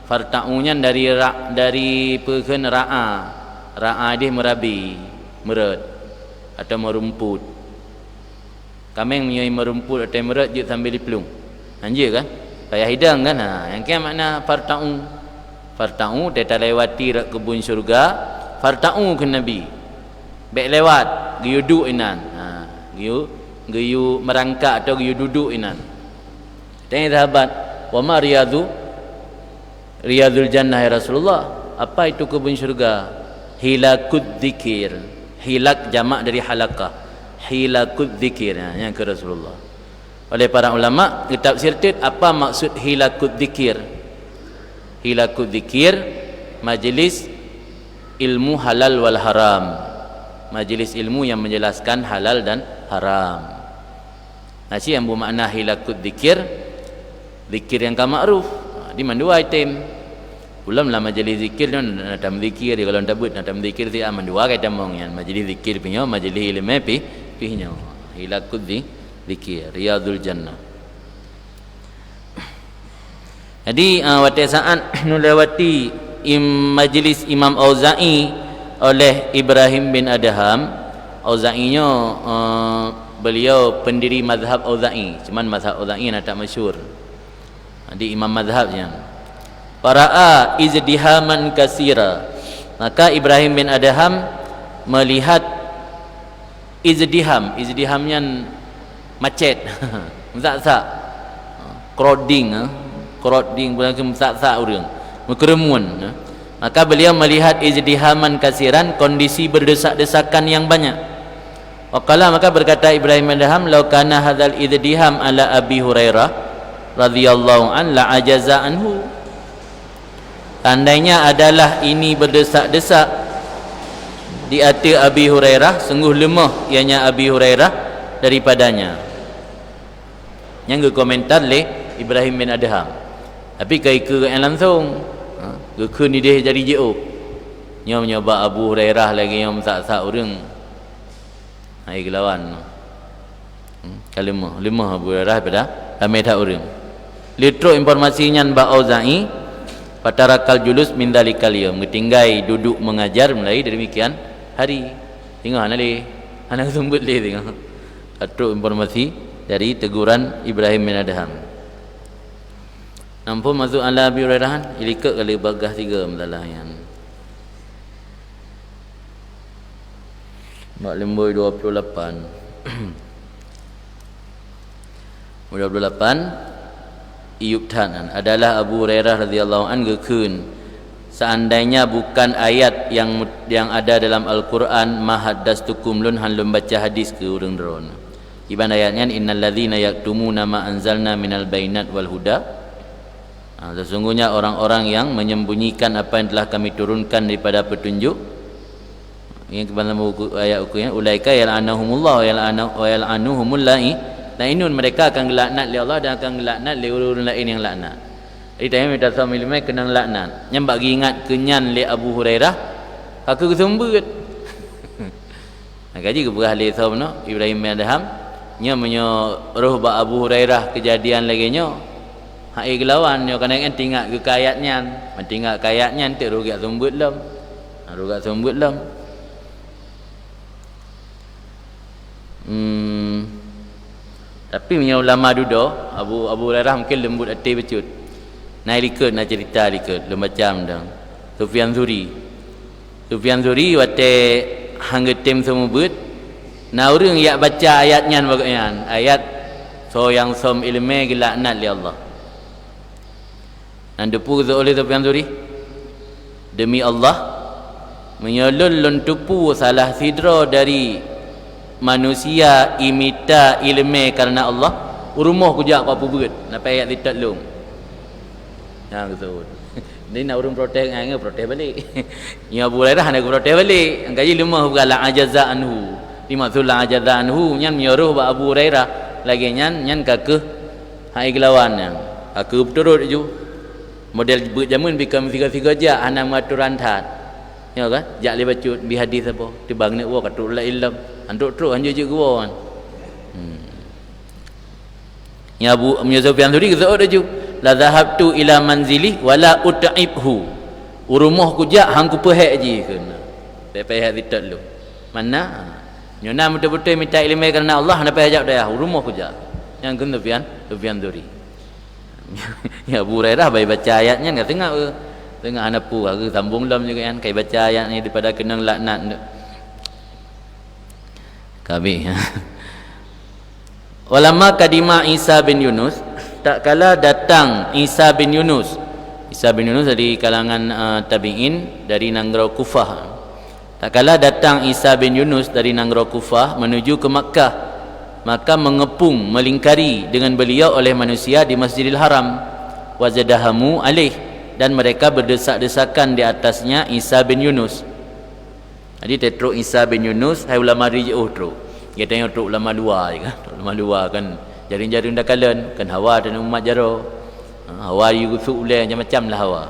farta'unya dari pekan ra'a dia merabi meret atau merumput. Kambing menyoi merumput atau meret je sambil dipelung. Anjir kan? Payah hidang kan? Yang kia makna farta'u dia lewati kebun syurga farta'u ke Nabi baik lewat giyu duduk inan giyu merangkak atau giyu duduk inan tanya sahabat wa ma riyadul jannah ya Rasulullah apa itu kebun syurga hilakud dzikir hilak jamak dari halaqah hilakud dzikir yang ke Rasulullah oleh para ulama tafsir apa maksud hilakud dzikir hilakud dzikir majlis ilmu halal wal haram majlis ilmu yang menjelaskan halal dan haram nasi yang bermakna hilakud dzikir zikir yang ma'ruf di mandua item ulam lah majlis zikir dan natam zikir kalau tabut natam zikir ti mandua kaitan mong yan majlis zikir punya majlis ilmu pihnya hilakud dzikir riyadul jannah. Jadi waktu saat nulawati majlis Imam Auza'i oleh Ibrahim bin Adham. Auza'inya beliau pendiri mazhab Auza'i, cuman mazhab Auza'i nak tak masyhur. Di imam mazhabnya. Para'a izdihaman kasira. Maka Ibrahim bin Adham melihat izdihamnya macet. Mzak-zak. Crowding bukan sak-sak orang berkerumun maka beliau melihat izdihaman kasiran kondisi berdesak-desakan yang banyak waqala maka berkata Ibrahim bin Adham law kana hadzal izdiham ala Abi Hurairah radhiyallahu an la ajaza anhu tandanya adalah ini berdesak-desak di hati Abi Hurairah sungguh lemah ianya Abi Hurairah daripadanya yang komentar oleh Ibrahim bin Adham tapi kai ke yang langsung ke ni dia jadi jauh nyom nyoba Abu Hurairah lagi nyom sak-sak orang hai gelawan kalimah Abu Hurairah pada ramai tak orang litro informasinya ba Auza'i patarakal julus min dalikal yaum tinggai duduk mengajar mulai demikian hari tengok anak sembut le tengok atau informasi dari teguran Ibrahim bin Adham. Nampu masuk ala Abi Hurairah ilikak kali bagah 3 masalah yang mak lemboi 28 Iyub Tanan adalah Abu Hurairah radhiyallahu anhu gekun seandainya bukan ayat yang ada dalam Al-Quran mahaddastukum lun han baca hadis ke urang dron iban ayatnya innal ladzina yaktumuna ma anzalna minal bainat wal huda. Sesungguhnya orang-orang yang menyembunyikan apa yang telah kami turunkan daripada petunjuk yang kepada ayat ukunya ulaika yal'anuhumullah wa yal'anuhumul la'inun mereka akan gelaknat oleh Allah dan akan gelaknat oleh orang lain yang laknat. Jadi tanya minta sama ilmu kena laknat yang bagi ingat kenyan oleh Abu Hurairah aku kesumbut kaji keberah oleh sahabat Ibrahim bin Adham nya menyoruh ba Abu Hurairah kejadian lagi nya hai gelawan yo kan tinggal ke ayatnya tinggal ke ayatnya entek rugat sumbut lam tapi punya ulama dudo Abu Hurairah mungkin lembut hati becut naik likut nak cerita likut macam dah Sufyan Zuri wate hanggetem semubut na urang yak baca ayatnya bagaian ayat so yang som ilmu gelaknat li Allah dan depu oleh Sufyan Zuri demi Allah menyolol lontupu salah sidra dari manusia imita ilmu karena Allah urumuh kujak apa berit nak payah litat lung yang betul ni nak urung protes ngah protes balik ya Abu Hurairah nak protes balik angkai lemah bugala ajaza anhu dimaksud la ajaza anhu nyan menyuruh ba Abu Hurairah lagi nyan kakeh hai gelawan yang aku beturut ju model jamun bikam figa-figa ja ana mengaturan tat ya kan jak le bacut bi hadis apa tibang ni wa katul la illam anduk terus anjur je gua kan ya Abu Sufyan tadi kata ada ju la dhahabtu ila manzili wala ut'ibhu urumuh ku jak hang ku pehek je kena pehek ditat lu mana nyona betul-betul minta ilmu kerana Allah nak pehek jak dah urumuh ku jak yang kena Sufyan tadi ya Abu Hurairah baik baca ayatnya enggak tengah anapu aku sambung dalam juga kan kai baca ayat ni daripada kena laknat kabi ulama kadima Isa bin Yunus tak kala datang Isa bin Yunus dari kalangan tabi'in dari negara Kufah tak kala datang Isa bin Yunus dari negara Kufah menuju ke Makkah maka mengepung melingkari dengan beliau oleh manusia di Masjidil Haram wazadahamu alaih dan mereka berdesak-desakan di atasnya Isa bin Yunus. Jadi tetruk Isa bin Yunus hai ulama rijuh truk. Dia tanya truk ulama luar kan. Ulama luar kan jaring-jaring dah kalen kan hawa dan umat jaro. Hawa yusu ulai macam-macam lah hawa.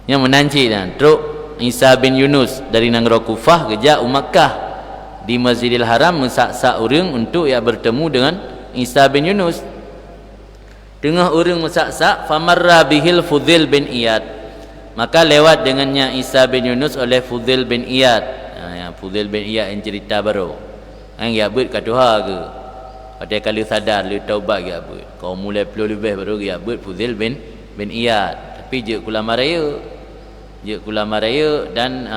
Yang menanci dan truk Isa bin Yunus dari negara Kufah kejak Makkah di Masjidil Haram mensak-sak orang untuk ia bertemu dengan Isa bin Yunus. Tengah orang mensak-sak famarra bihil Fudail bin Iyad maka lewat dengannya Isa bin Yunus oleh Fudail bin Iyad yang Fudail bin Iyad yang cerita baru yang dia buat kat Tuhan ke pada kali sadar lu taubat dia buat kau mulai perlu lebih baru dia buat Fudail bin Iyad tapi je ulama raya dan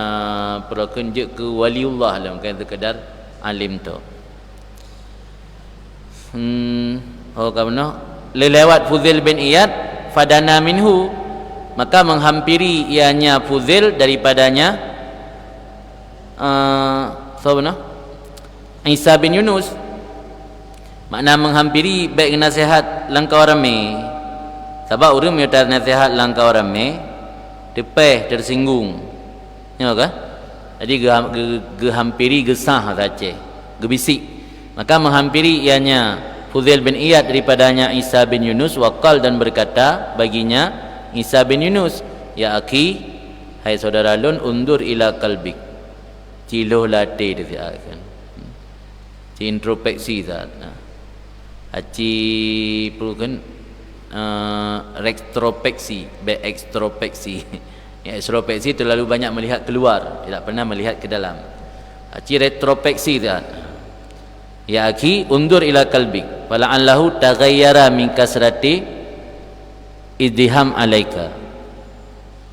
perlakuan je ke waliullah lah bukan sekadar alim tu kamu lewat Fudail bin Iyad fadana minhu maka menghampiri ianya Fudail daripadanya Isa bin Yunus makna menghampiri baik nasihat langkau ramai sebab orang menyutar nasihat langkau ramai tepeh tersinggung ya kan jadi gehampiri gesah saja gebisik maka menghampiri ianya Fudail bin Iyad daripadanya Isa bin Yunus waqal dan berkata baginya Isa bin Yunus ya akhi hai saudara lun undur ila qalbik ciloh latih dia kan introspeksi zat aci perlukan retrospeksi ekstrospeksi ya ekstrospeksi terlalu banyak melihat keluar tidak pernah melihat ke dalam aci retrospeksi zat ya akhi undur ila qalbik fala'allahu taghayyara min kasrati izdiham alaika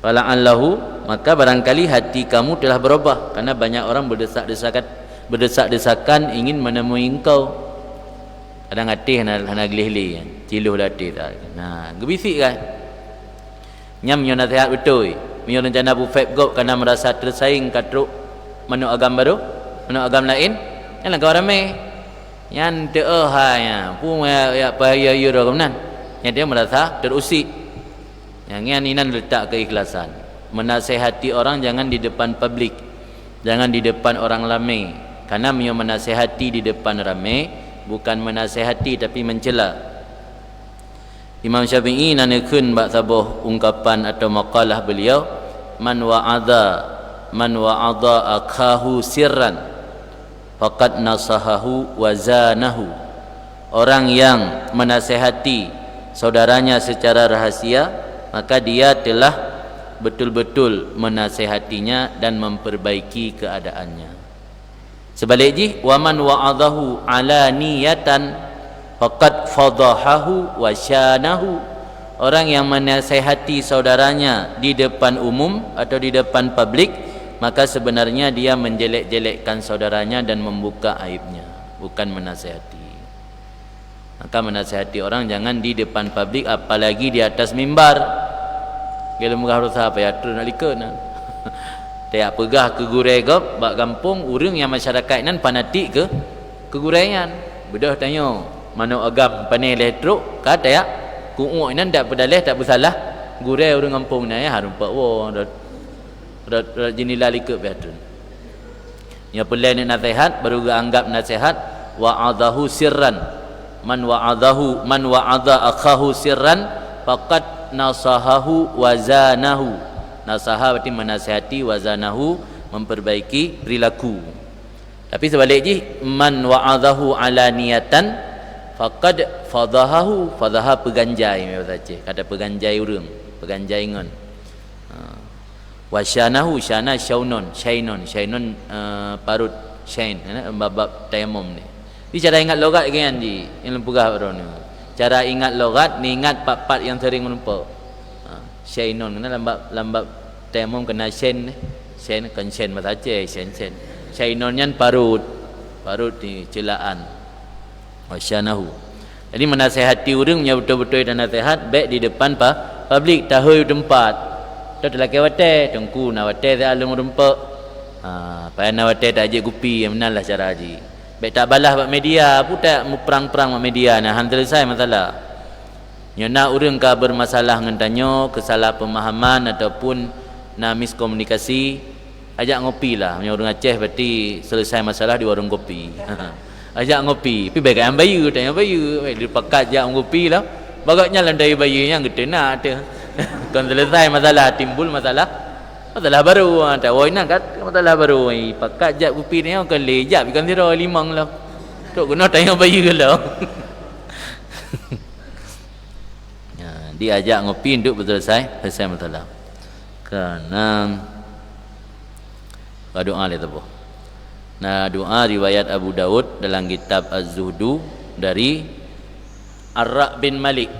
fala'allahu maka barangkali hati kamu telah berubah karena banyak orang berdesak-desakan ingin menemui engkau kadang hati hana gelih-gelih ciluh latih nah gebisik kan nyam nyo nasihat betul nyo rencana bufet gop kerana merasa tersaing katruk manu agam baru manu agam lain yang langkau ramai yang ya pun ya bahaya dah kemudian yang dia merasa terusik yang inan letak keikhlasan menasihati orang jangan di depan publik jangan di depan orang ramai karena menasihati di depan ramai bukan menasihati tapi mencela Imam Syafi'i nanekun bak sabuh ungkapan atau maqalah beliau man wa'adha akahu sirran faqad nasahahu wa zanahu orang yang menasihati saudaranya secara rahasia maka dia telah betul-betul menasihatinya dan memperbaiki keadaannya sebaliknya waman wa'adahu ala niyatan faqad fadahahu wa syanahu orang yang menasihati saudaranya di depan umum atau di depan publik maka sebenarnya dia menjelek-jelekkan saudaranya dan membuka aibnya bukan menasihati maka menasihati orang jangan di depan publik apalagi di atas mimbar kalau muka harus apa ya terus nak likut Tiap pegah ke gurai gop bak kampung urang yang masyarakat nan fanatik ke guraian. Bedah tanya mana agam panel elektro kata ya kuuk nan dak pedalih tak bersalah gurai urang kampung ni ya harumpak wah dah jenis lali ke betul. Ya pelai ni nasihat baru anggap nasihat wa'adahu sirran man wa'adha akhahu sirran faqad nasahahu wazanahu. Nasaha berarti menasihati, wazanahu memperbaiki perilaku. Tapi sebalik je man wa'adahu alaniyatan faqad fadahahu. Fadaha peganjai memang saja. Kata peganjai urang, peganjai ngon. Wasyanahu syana syaunon parut syain bab tayamum ni. Ni cara ingat logat kan di ilmu pegah orang ni. Cara ingat logat ni ingat part-part yang sering melupa. Syainon kena lambab tayamum kena syain kan syain mata Aceh syain syainon yan parut ni celaan wasyanahu. Jadi menasihati orang yang betul-betul dan nasihat baik di depan publik tahu tempat tu lelaki wate tengku na wate dia alung rempak payah na wate tak ajik gupi menalah cara haji baik tak balas buat media pun tak perang-perang buat media nah han selesai masalah. Nyana urang ka bermasalah ngan tanyo kesalahpemahaman ataupun na miskomunikasi ajak ngopi lah. Nya urang Aceh berarti selesai masalah di warung kopi. Ajak ngopi. Pi baik kan bayu tanya bayu. Baik dipakat ajak ngopi lah. Bagaknya landai bayu yang gede nak tu. Kan selesai masalah timbul masalah baru. Tak woi nak kat masalah baru. Pakat ajak kopi ni kan lejap ikan tira limang lah. Tok kena tanya bayu lah. Diajak ngopi duduk betul selesai masalah. Karena doa le tapo. Nah doa riwayat Abu Daud dalam kitab Az-Zuhdu dari Ar-Ra' bin Malik.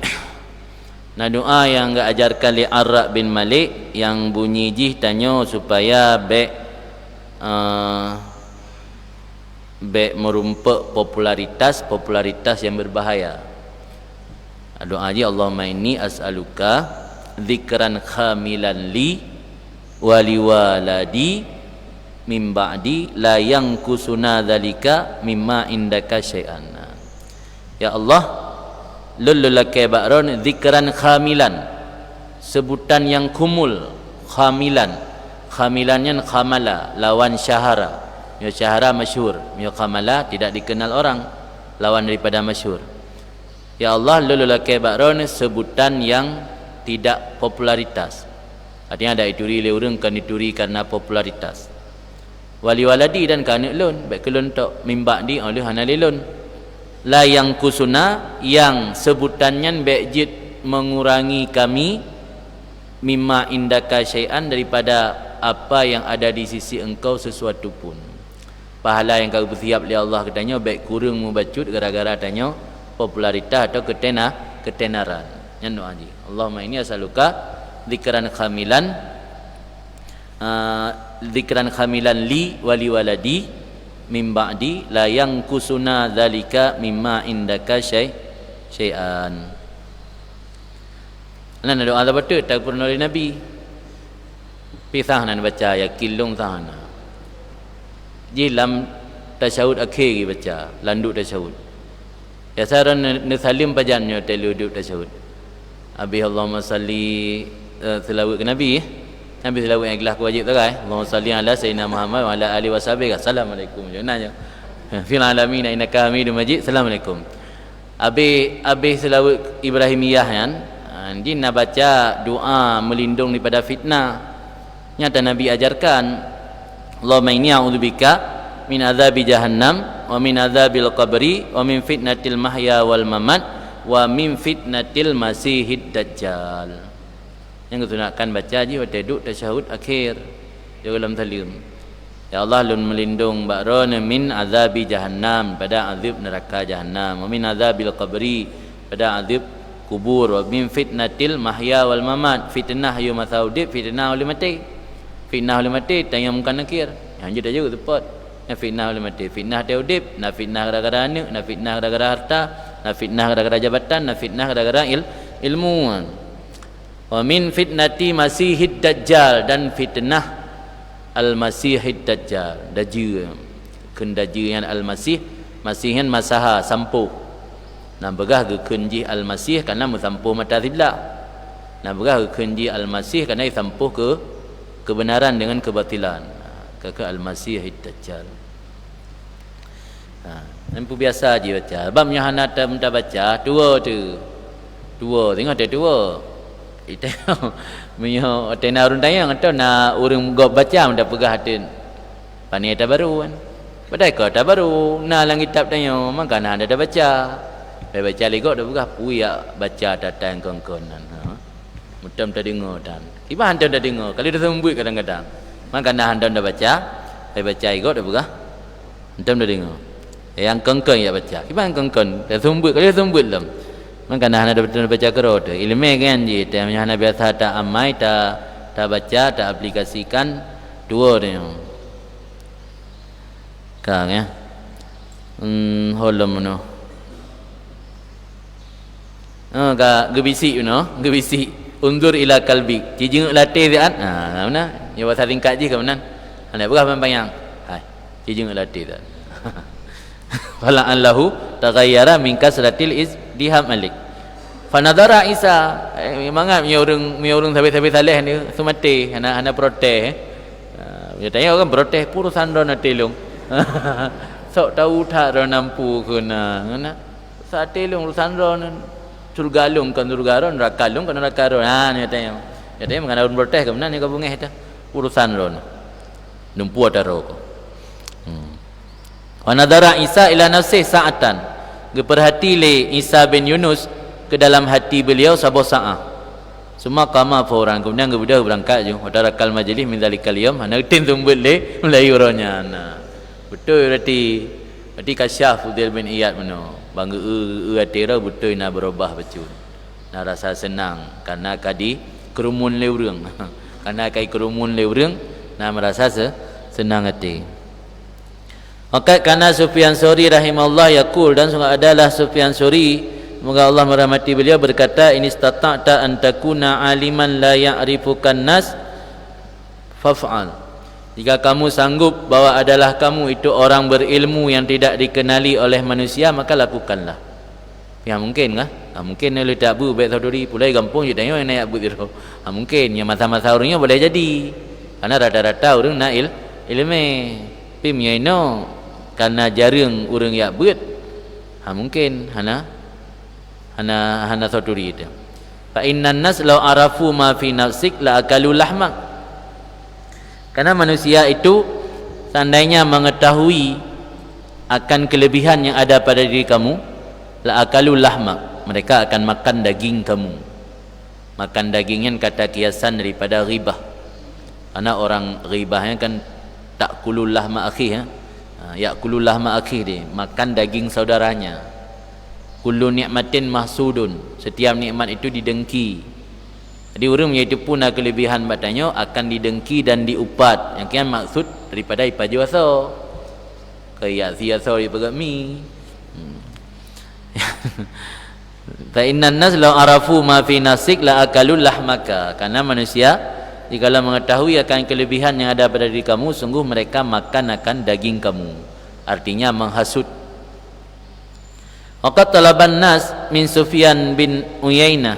Nah doa yang enggak ajarkan li Ar-Ra' bin Malik yang bunyi jih tanyo supaya baik merumpak popularitas yang berbahaya. Doa je Allahumma inni as'aluka dzikran khamilan li wa liwaladi min ba'di la yankusuna dzalika mimma indaka syai'an. Ya Allah lullulaka ba'ron dzikran khamilan sebutan yang kumul khamilannya khamala lawan syahara. Ya syahara masyhur, ya khamala tidak dikenal orang, lawan daripada masyhur. Ya Allah lululaka ba'ron sebutan yang tidak popularitas. Artinya ada ituri le urang kan ituri karena popularitas. Wali waladi dan kana lun baik kelun tok mimba di oleh hanalilun. La yang kusuna yang sebutannya baik jid mengurangi kami mimma indaka syai'an daripada apa yang ada di sisi engkau sesuatu pun. Pahala yang kau bersiap oleh Allah katanya baik kurang membacut gara-gara tanya popularitas atau ketenaran. Yang doa ji. Allahumma inni as'aluka dzikran khamilan li wa li waladi min ba'di la yankusuna dzalika mimma indaka syai'an. Nan doa apa tu tak pernah oleh Nabi. Pisah nan baca ya kilung sahana. Ji lam tasyahud akhir baca, landuk tasyahud. Ya saran nesalim pajannya teluduk tasyahud. Abi Allahumma salli selawat ke Nabi. Nabi selawat yang ikhlas wajib tak ai. Allahumma salli ala sayyidina Muhammad wa ala alihi washabihi. Assalamualaikum. Jangannya. Fil alamin innaka Hamidum Majid. Assalamualaikum. Abi selawat Ibrahimiyah kan. Dia nak baca doa melindung daripada fitnah. Nyata Nabi ajarkan Allahumma inni a'udzubika min azabi jahannam wa min azabil qabri wa min fitnatil mahya wal mamat wa min fitnatil masihid dajjal. Yang ketunakan baca je waktu duduk tasyahud akhir di dalam talim. Ya Allah lun melindung ba'ron min azabi jahannam pada azab neraka jahannam wa min azabil qabri pada azab kubur wa min fitnatil mahya wal mamat fitnah yu masaudib fitnah oleh mati tanya mukan nakir yang je dah juga tepat. Na fitnah oleh mati, fitnah dia udip, na fitnah gara-gara anak, na fitnah gara-gara harta, na fitnah gara-gara jabatan, na fitnah gara-gara ilmu. Wa min fitnati masihid dajjal dan fitnah al-masihid dajjal dajjal kun dajjal yang al-masih masihan masaha sampuh nam begah ke kunji al-masih karena musampuh mata zibla nam begah ke kunji al-masih karena sampuh ke kebenaran dengan kebatilan ke al-masihid dajjal. Nampu biasa je baca. Bab yang hana tak baca dua tu. Dua tengok ada dua. Itu menyo tena urun tayang atau na urang gop baca ndak pegah hatin. Pani ada baru kan. Padai ko tak baru na lang kitab tayang maka na ada baca. Bai baca legok dak pegah puya baca datang kongkonan. Mutam tak dengar dan. Iba hantam tak dengar. Kali dah sembut kadang-kadang. Maka na hantam dah baca. Bai baca legok dak pegah. Hantam tak dengar. Yang kengkeng ya baca. Kiban kengkeng, dah sembut kali sembut lam. Maka nah ada betul baca kerot. Ilmu kan je, tapi hanya biasa tak amai, tak baca, tak aplikasikan dua dia. Kang ya. Holam no. Ka gebisi gebisi. Undur ila kalbi. Cijing latih dia an. Mana? Ya bahasa ringkat je ke mana? Anda berapa membayang? Hai. Cijing latih dia. Fala allahu taghayyara min kasratil izdiham alik. Fa nadara Isa mangat mi urang sabe-sabe saleh ni sumati ana protes dia tanya orang protes purusan dona telung. Sok tahu tak ro nampu kuna ngana sa telung urusan ron surgalung kan surgaron rakalung kan rakaron dia tanya mengenai urang protes ke mana ni kabungeh eta urusan ron numpu ada ro ko. Wa nadara Isa ila nafsi sa'atan. Geperhati le Isa bin Yunus ke dalam hati beliau sabuh sa'ah. Semua kama fauran. Kemudian kemudian berangkat je. Wadarakal majlis min zalikal yawm. Ana tin tumbul le mulai uranya. Betul berarti kasyaf Fudail bin Iyad mano. Bangga atira betul nak berubah betul. Nak rasa senang karena kadi kerumun le urang. Karena kai kerumun le urang nak merasa senang hati. Maka karena Sufyan Tsauri rahimahullah yaqul dan sungguh adalah Sufyan Tsauri semoga Allah merahmati beliau berkata ini stata'ta an takuna aliman la ya'rifukan nas faf'al. Jika kamu sanggup bahwa adalah kamu itu orang berilmu yang tidak dikenali oleh manusia maka lakukanlah. Ya mungkin kah? Mungkin oleh tak bu baik saudari pulai gampung je tanya yang nak buat itu. Mungkin yang masa-masa orangnya boleh jadi. Karena rata-rata orang nak ilmu pim yaino karena jarang orang yang buat mungkin hana saudari itu. Fa innan nas law arafu ma fi nafsik la akalu lahmak. Karena manusia itu seandainya mengetahui akan kelebihan yang ada pada diri kamu la akalu lahmak, mereka akan makan daging kamu. Makan dagingnya kata kiasan daripada ghibah. Karena orang ghibahnya kan takulul lahma akhi yakulul lahma akhi dia makan daging saudaranya. Kullu nikmatin mahsudun, setiap nikmat itu didengki. Jadi orang iaitu pun kelebihan batanya akan didengki dan diupat. Yang kian maksud daripada ipaju aso kaya siaso daripada mi. Fa innan nas law arafu ma fi nafsik la akalul lahmaka. Karena manusia jikalau mengetahui akan kelebihan yang ada pada diri kamu, sungguh mereka makan akan daging kamu. Artinya menghasut. Waqat talaban nas min Sufyan bin Uyainah,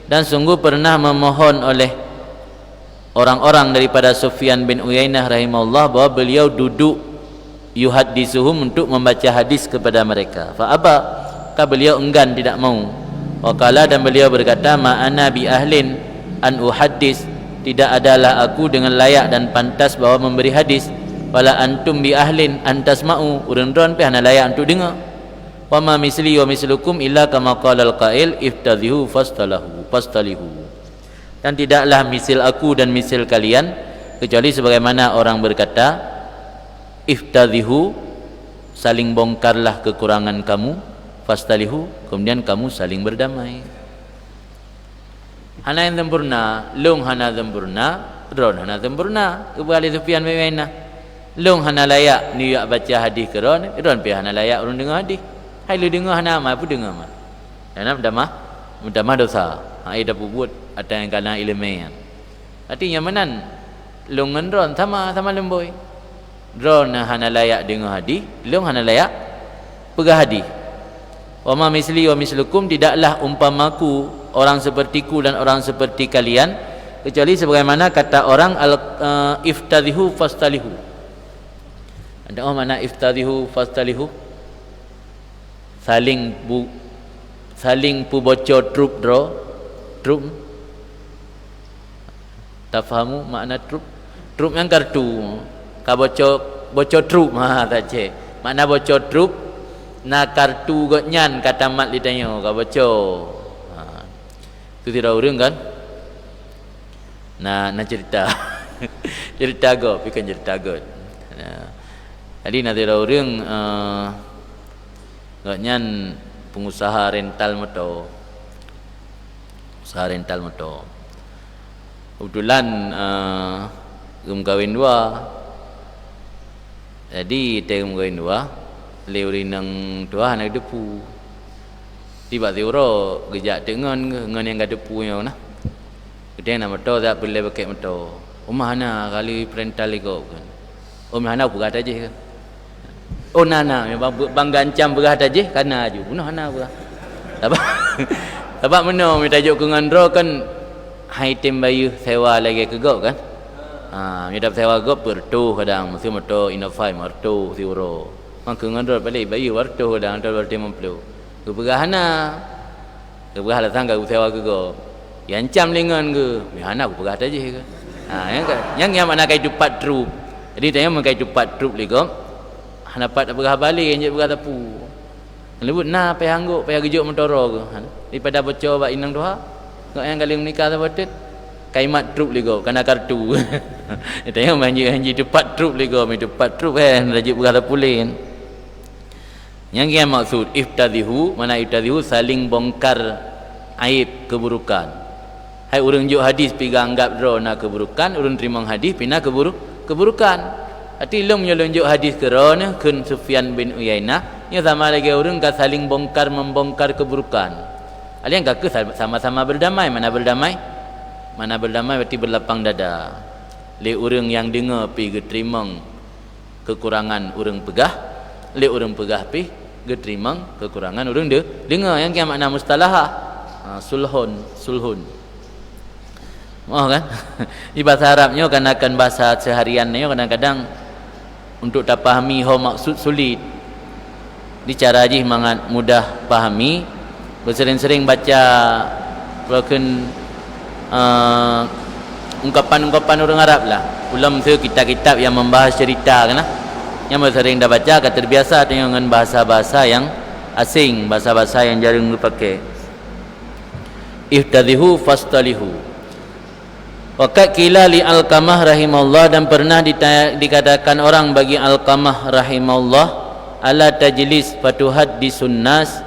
dan sungguh pernah memohon oleh orang-orang daripada Sufyan bin Uyainah rahimahullah bahwa beliau duduk yuhaddisuhum untuk membaca hadis kepada mereka. Fa aba, maka beliau enggan tidak mau. Waqala, dan beliau berkata ma ana bi ahlin an uhaddis, tidak adalah aku dengan layak dan pantas bahawa memberi hadis. Wala antum bi ahlin antasma'u, urun-urun pe hana layak untuk dengar. Wa ma misli wa mislukum illa kama qala al-qail iftadhihu fastalihu. Dan tidaklah misil aku dan misil kalian kecuali sebagaimana orang berkata iftadhihu, saling bongkarlah kekurangan kamu, fastalihu, kemudian kamu saling berdamai. Hana yang sempurna, lung hana sempurna, ron hana sempurna. Kembali Sufyan bin Uyainah, lung hana layak ni baca hadis ke ron pi hana layak urun dengar hadis. Hai lu dengar hana amal pun dengar amal. Dan damah dosa. Ai dah buat ada yang kana ilmu. Artinya menan long ngan ron sama lemboi. Ron hana layak dengar hadis, long hana layak pegah hadis. Wa ma misli wa mislukum, tidaklah umpamaku, orang sepertiku dan orang seperti kalian, kecuali sebagaimana kata orang iftadhihu fastalihu. Ada mana iftadhihu fastalihu? Saling pu bocor trup tak fahamu makna trup yang kartu ka bocor trup tak cek makna bocor trup na kartu gotnyan kata mat ditanya ka bocor tu tidak urang kan na cerita cerita go pikan cerita god jadi na tidak urang gotnyan pengusaha rental motor, usaha rental motor. Kebetulan kawin dua, jadi tem kawin dua, lewri nang tua nak depu. Tiba tiura gejak dengan yang gak depunya na. Kemudian nama motor tak boleh pakai motor. Omah mana kali rental ikut kan. Omah mana berat aja kan. Oh nana bang gancam berat aja kana aju bunuh hana berat sebab mana mi tajuk ke ngandro kan item bayu sewa lagi ke go kan mi dapat sewa go pertu kadang mesti motor Innova martu siuro mang ke ngandro balik bayu wartu kadang antar berti memplu ke berahana ke berah datang ke sewa ke go yancam lengan ke mi hana berat aja ke yang mana kai cepat trup jadi tanya mengai cepat trup ligo dapat berah balik je berah tapu. Lebut na payah angguk payah gejuk mentoro ke. Daripada bocor bak inang doha. Kau yang kali menikah sahabat kaimat trup ligo kena kartu. Itu yang manji cepat trup ligo mi cepat trup rajib berah tapu lain. Yang yang maksud iftadhihu, mana iftadhihu saling bongkar aib keburukan. Hai urang juk hadis pi anggap dro na keburukan, urang terima hadis pina keburukan. Arti long nyelunjuk hadis kerana kun Sufyan bin Uyainah nya sama lagi orang ka saling membongkar keburukan. Alian ka sama-sama berdamai, mana berdamai berarti berlapang dada. Le orang yang dengar pi getrimang kekurangan orang pegah, le orang pegah pi getrimang kekurangan orang dengar yang kia makna mustalahah. Sulhun. Oh kan? Di bahasa Arabnya kan akan bahasa sehariannya kadang-kadang untuk tak pahami maksud sulit. Di cara aja mangat mudah pahami. Bersering-sering baca broken ungkapan-ungkapan orang Arab lah. Ulam tu kitab-kitab yang membahas cerita kan. Yang bersering dah baca akan terbiasa dengan bahasa-bahasa yang asing, bahasa-bahasa yang jarang dipakai. Iftadhihu fastalihu. Waqat qila li Alqamah rahimahullah, dan pernah dikatakan orang bagi Alqamah rahimahullah, ala tajlis fatuhaddisun nas,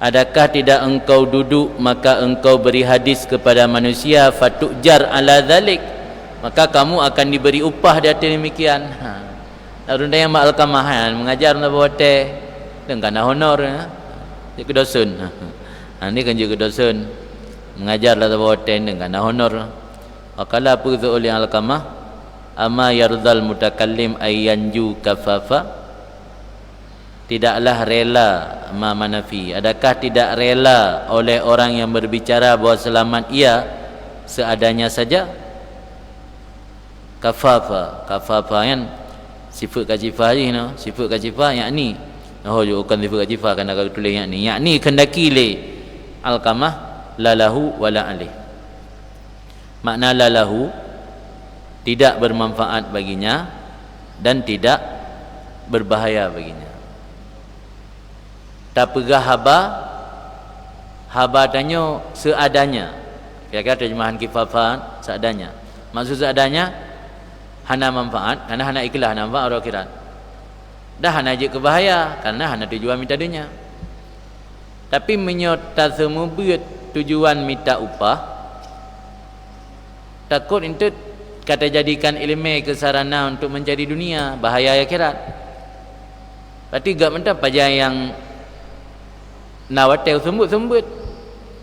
adakah tidak engkau duduk maka engkau beri hadis kepada manusia, fatujar ala dhalik, maka kamu akan diberi upah di atas demikian. Runda yang mak Alqamah mengajar nak buat dengan honor dia kedosun. Ini kan juga kedosun mengajarlah buat dengan honor. Wakala apa itu oleh Alqamah, ama yardal mutakallim ayyanju kafafa, tidaklah rela manafi, adakah tidak rela oleh orang yang berbicara bahawa selamat ia seadanya saja. Kafafa kan sifat kajifah je no, sifat kajifah yakni bukan sifat kajifah kan agak tulis yakni kendaki le Alqamah lalahu wala alih. Makna lalahu tidak bermanfaat baginya dan tidak berbahaya baginya. Tak pegah haba tanya seadanya. Kira-kira terjemahan kifafan seadanya. Maksud seadanya hana manfaat karena hana ikhlas, hana manfaat orang kira. Dah hana je kebahaya karena hana tujuan minta dunia. Tapi menyota semua tujuan minta upah, takut itu kata jadikan ilmu kesarana untuk mencari dunia, bahaya akhirat. Berarti gak mentah paja yang nawatel sembut-sembut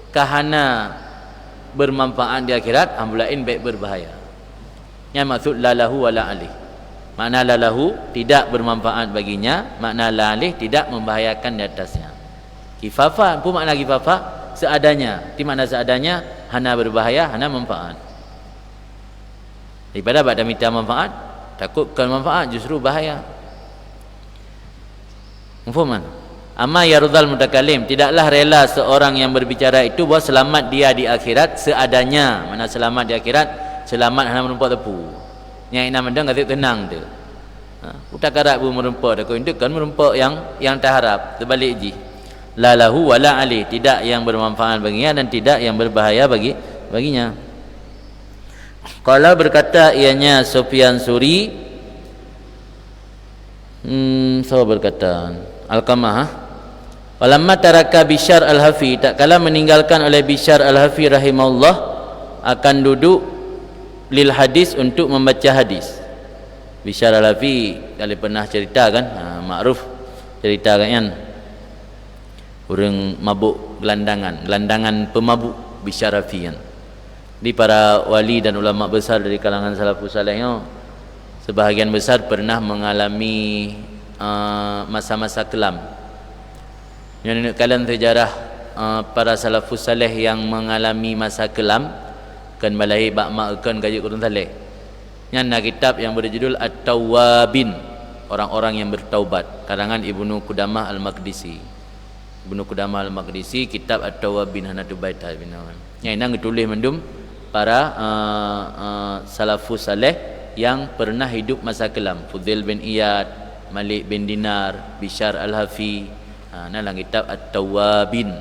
kahana bermanfaat di akhirat, ambulain baik berbahaya. Yang maksud la lahu wa la alih. Makna la lahu tidak bermanfaat baginya, makna la alih tidak membahayakan di atasnya. Kifafa pun makna kifafa seadanya. Di makna seadanya hana berbahaya, hana manfaat. Daripada badan minta manfaat, takutkan manfaat justru bahaya. Mufaham? Amma yardal mutakalim, tidaklah rela seorang yang berbicara itu bahawa selamat dia di akhirat seadanya. Mana selamat di akhirat, selamat hana merumpak tepu. Yang ina mendang kata tenang tu. Utak karat pun merumpak dak itu kan merumpak yang terharap. Terbalik ji. La lahu wala ali, tidak yang bermanfaat baginya dan tidak yang berbahaya baginya. Kalau berkata ianya Sufyan Suri, siapa berkata? Al-Qamah. Walamma taraka Bishr al-Hafi, tak kala meninggalkan oleh Bishr al-Hafi rahimahullah akan duduk lil hadis untuk membaca hadis. Bishr al-Hafi kalau pernah cerita kan, makruf cerita kan, orang mabuk gelandangan pemabuk Bishr al-Hafi kan. Di para wali dan ulama besar dari kalangan salafus salehnya, sebahagian besar pernah mengalami masa-masa kelam. Yang kalian sejarah para salafus saleh yang mengalami masa kelam kan balahi bak mak kan kaji Quran saleh. Yang kitab yang berjudul At-Tawwabin, orang-orang yang bertaubat, karangan Ibnu Qudamah Al-Maqdisi. Ibnu Qudamah Al-Maqdisi kitab At-Tawwabin hanatu baita bin Nawan. Yang nang ditulis mendum para salafus saleh yang pernah hidup masa kelam. Fudail bin Iyad, Malik bin Dinar, Bishr al-Hafi. Nah kitab At-Tawwabin,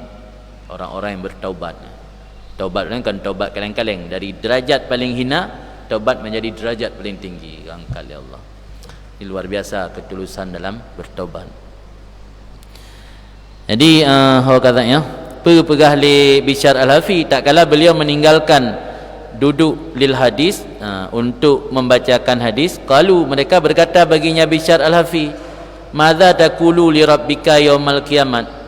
orang-orang yang bertaubat. Taubat kan taubat kaleng-kaleng, dari derajat paling hina taubat menjadi derajat paling tinggi, angkat oleh Allah. Ini luar biasa ketulusan dalam bertaubat. Jadi orang katanya pegah li Bishr al-Hafi, tak kala beliau meninggalkan duduk lil hadis untuk membacakan hadis, qalu mereka berkata baginya Bishr al-Hafi, madza taqulu li rabbika yaumal kiamat?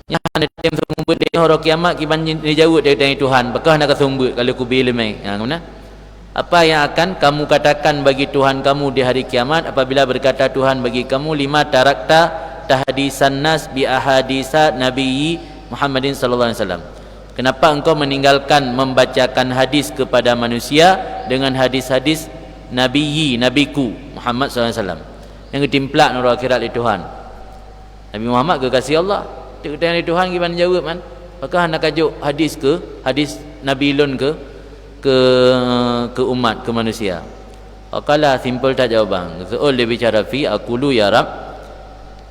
Yang ada tim sumber dia hari kiamat kiban dijawab dari Tuhan, bakal nak sumber kalau ku bila mai. Mana? Apa yang akan kamu katakan bagi Tuhan kamu di hari kiamat apabila berkata Tuhan bagi kamu, lima tarakta tahdisan nas bi ahadisa nabiyyi Muhammadin sallallahu alaihi wasallam. Kenapa engkau meninggalkan membacakan hadis kepada manusia dengan hadis-hadis nabiyyi, nabiku Muhammad sallallahu alaihi wasallam yang ketimplak nurul akhirat di Tuhan. Nabi Muhammad kekasih Allah. Tengok di Tuhan gimana jawab man? Apakah nak kajuk hadis ke hadis Nabi lun ke umat, ke manusia? Akalah simple tak jawaban. Soal dia bicara fi aqulu ya rab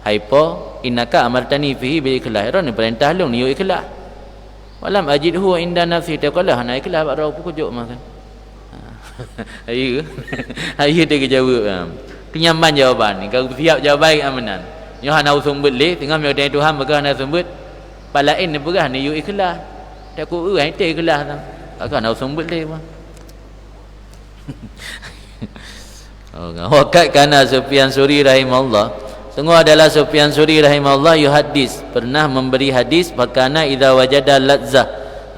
haipo innaka amartani fihi bil ikhlas. Ron perintah lung ni ikhlas. Walam ajidhu inda nafsi taqalah na ikhlas bak rau pujuk makan. Ayu. Ayu dia jawab. Kenyaman jawapan ni. Kalau siap jawaban amanan. Yo hana usumbut le tengah meu dengan Tuhan maka hana usumbut. Palain ni berah ni yu ikhlas. Tak ku ai te ikhlas tam. Maka hana usumbut le bang. Waqat kana Sufyan Suri rahimahullah. Sungguh adalah Sufyan Suri rahimahullah yuhaddis, pernah memberi hadis, fakana idza wajada ladzah,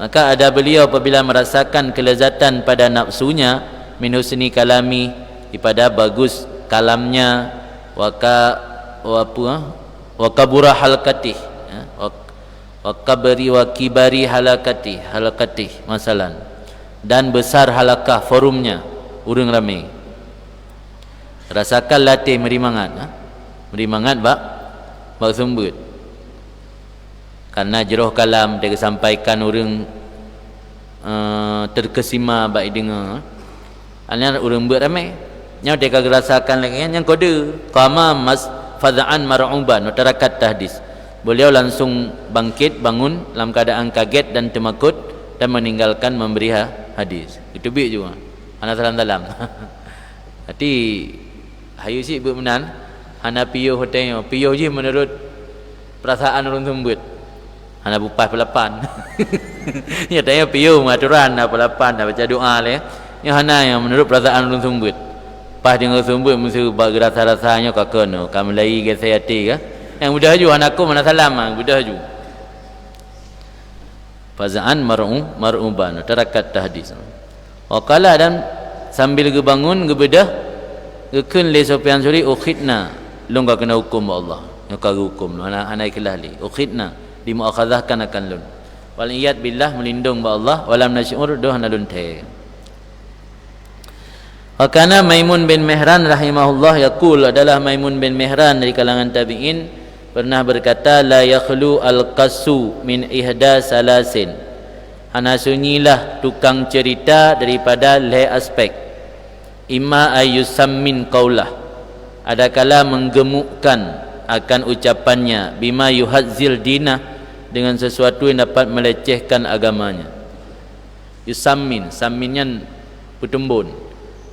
maka ada beliau apabila merasakan kelezatan pada nafsunya, min husni kalami, daripada bagus kalamnya, wa kabura halakatih, wa kibari halakatih masalan, dan besar halakah forumnya, urang ramai. Rasakan latih merimangat bak sumbut, karena jeroh kalam dia sampaikan orang terkesima bak dengar. Alnya orang beramai nya dia rasakan lagi yang kode qama mas fadha'an mar'uban tarakat tahdis. Beliau langsung bangkit bangun dalam keadaan kaget dan termakut dan meninggalkan memberi hadis. Itu bik juga ana dalam. Hati hayu si bermenan hana piyo hotelnya piyo je menurut perasaan orang sembut hana bupas pelapan. Ya tanya piyo mengaturan pelapan dah baca doa le yang hana yang menurut perasaan orang sembut pas dengan sembut mesti bagi rasa-rasanya kakono kami lai ke saya tiga yang mudah ju hana aku mana salam mudah ju fazaan mar'uban tarakat tahdis. Waqala dan sambil ge bangun ge bedah ge keun le Sufyan Suri ukhidna lung ka kena hukum Allah yang ka hukum ana ikhlas li ukhidna dimuakhadhahkan akan lun wal iyad billah melindung ba Allah walam nasyur doh nalun the. Wakana Maimun bin Mihran rahimahullah yaqul adalah Maimun bin Mihran dari kalangan tabi'in pernah berkata la yakhlu al-qassu min ihda salasin. Hana sunyilah tukang cerita daripada le aspek. Imma ayyusammin qaulah. Adakala menggemukkan akan ucapannya bima yuhazzil dinah dengan sesuatu yang dapat melecehkan agamanya. Yusammin, samminnya putumbun.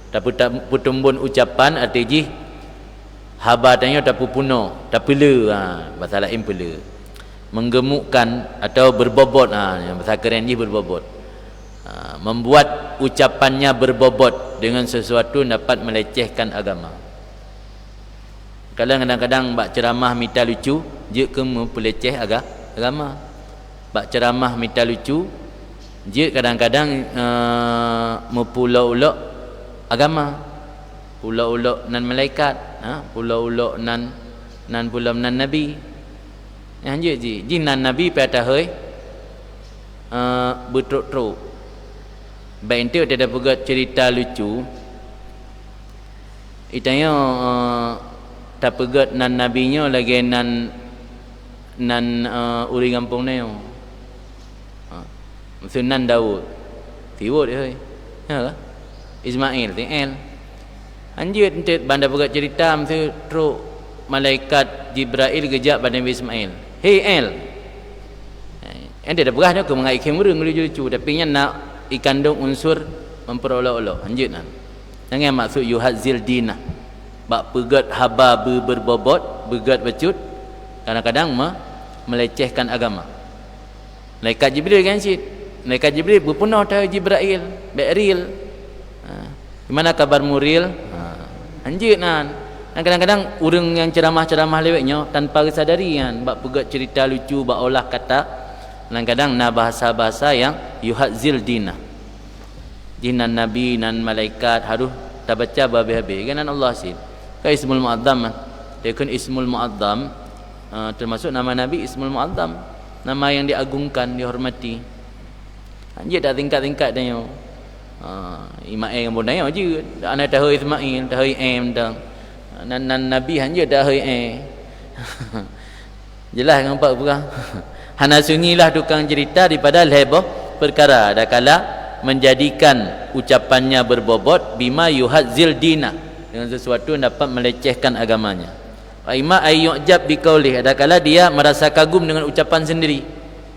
Tapi tak putumbun ucapan arti haba tanya tak puno tak pela bahasa lain pela menggemukkan atau berbobot yang bahasa keren ni berbobot membuat ucapannya berbobot dengan sesuatu dapat melecehkan agama. Kadang-kadang bak ceramah minta lucu je ke mempeleceh agama. Bak ceramah minta lucu je kadang-kadang mempulau-ulok agama, pulau-ulok nan malaikat, pulau-ulok nan pulau nan nabi. Yang je nan nabi pada hơi betruk-truk. Baik itu ada pegat cerita lucu. Itanya tak pegat nan nabinya lagi nan uri kampung ni. Sunan Daud. Tiwut dia. Ya ke? Ismail Ti'el anjir entet banda pegat cerita mesti teruk malaikat Jibril gejak pada Nabi Ismail hey El ente dah berah dah ke mengai kemurung lucu-lucu tapi nya nak ikandung unsur memperolok-olok anjir nan jangan maksud yuhazil dinah bak pegat haba berbobot begat becut kadang-kadang melecehkan agama. Malaikat Jibril kan cik malaikat Jibril berpunah tahu Jibril Be'ril gimana kabar Muril? Anjir nan. Dan kadang-kadang orang yang ceramah-ceramah lewatnya tanpa kesadari kan, bak pegat cerita lucu, bak olah kata. Kadang-kadang na bahasa-bahasa yang yuhadzil dinah. Jinan nabi nan malaikat harus tak baca habis-habis. Kan Allah sih. Ka ismul mu'azzam. Dia kan ismul mu'azzam termasuk nama nabi ismul mu'azzam. Nama yang diagungkan, dihormati. Anjir tak tingkat-tingkat dia. Imail yang bodanya je anak tahu Ismail tahu dan nan nabi hanya tahu jelas nampak bukan hana sunyilah tukang cerita daripada leboh perkara adakala menjadikan ucapannya berbobot bima yuhadzil dinah dengan sesuatu yang dapat melecehkan agamanya. Wa ima ayyujab biqaulih adakala dia merasa kagum dengan ucapan sendiri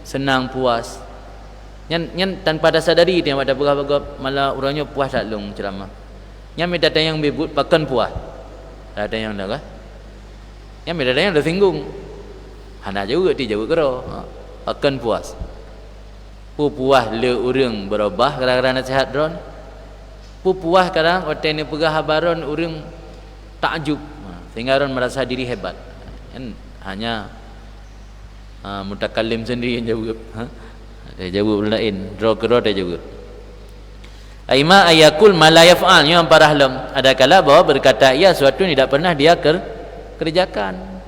senang puas Yang tanpa ada sadari dia ada berapa malah orangnya puas tak long ceramah. Yang ada yang bebut pakan puas. Ada yang dah kah? Yang ada yang dah singgung. Hana juga dia jauh kero. Pakan puas. Puas le orang berubah kadang-kadang nasihat dron. Puas kadang otak ni pegah habaran orang takjub. Sehingga orang merasa diri hebat. Kan hanya mutakallim sendiri yang jauh. Dia jawab lain draw kero dia jawab aima ayakul malayaf'al yang parahlam adakala bahawa berkata ia sesuatu ni tak pernah dia kerjakan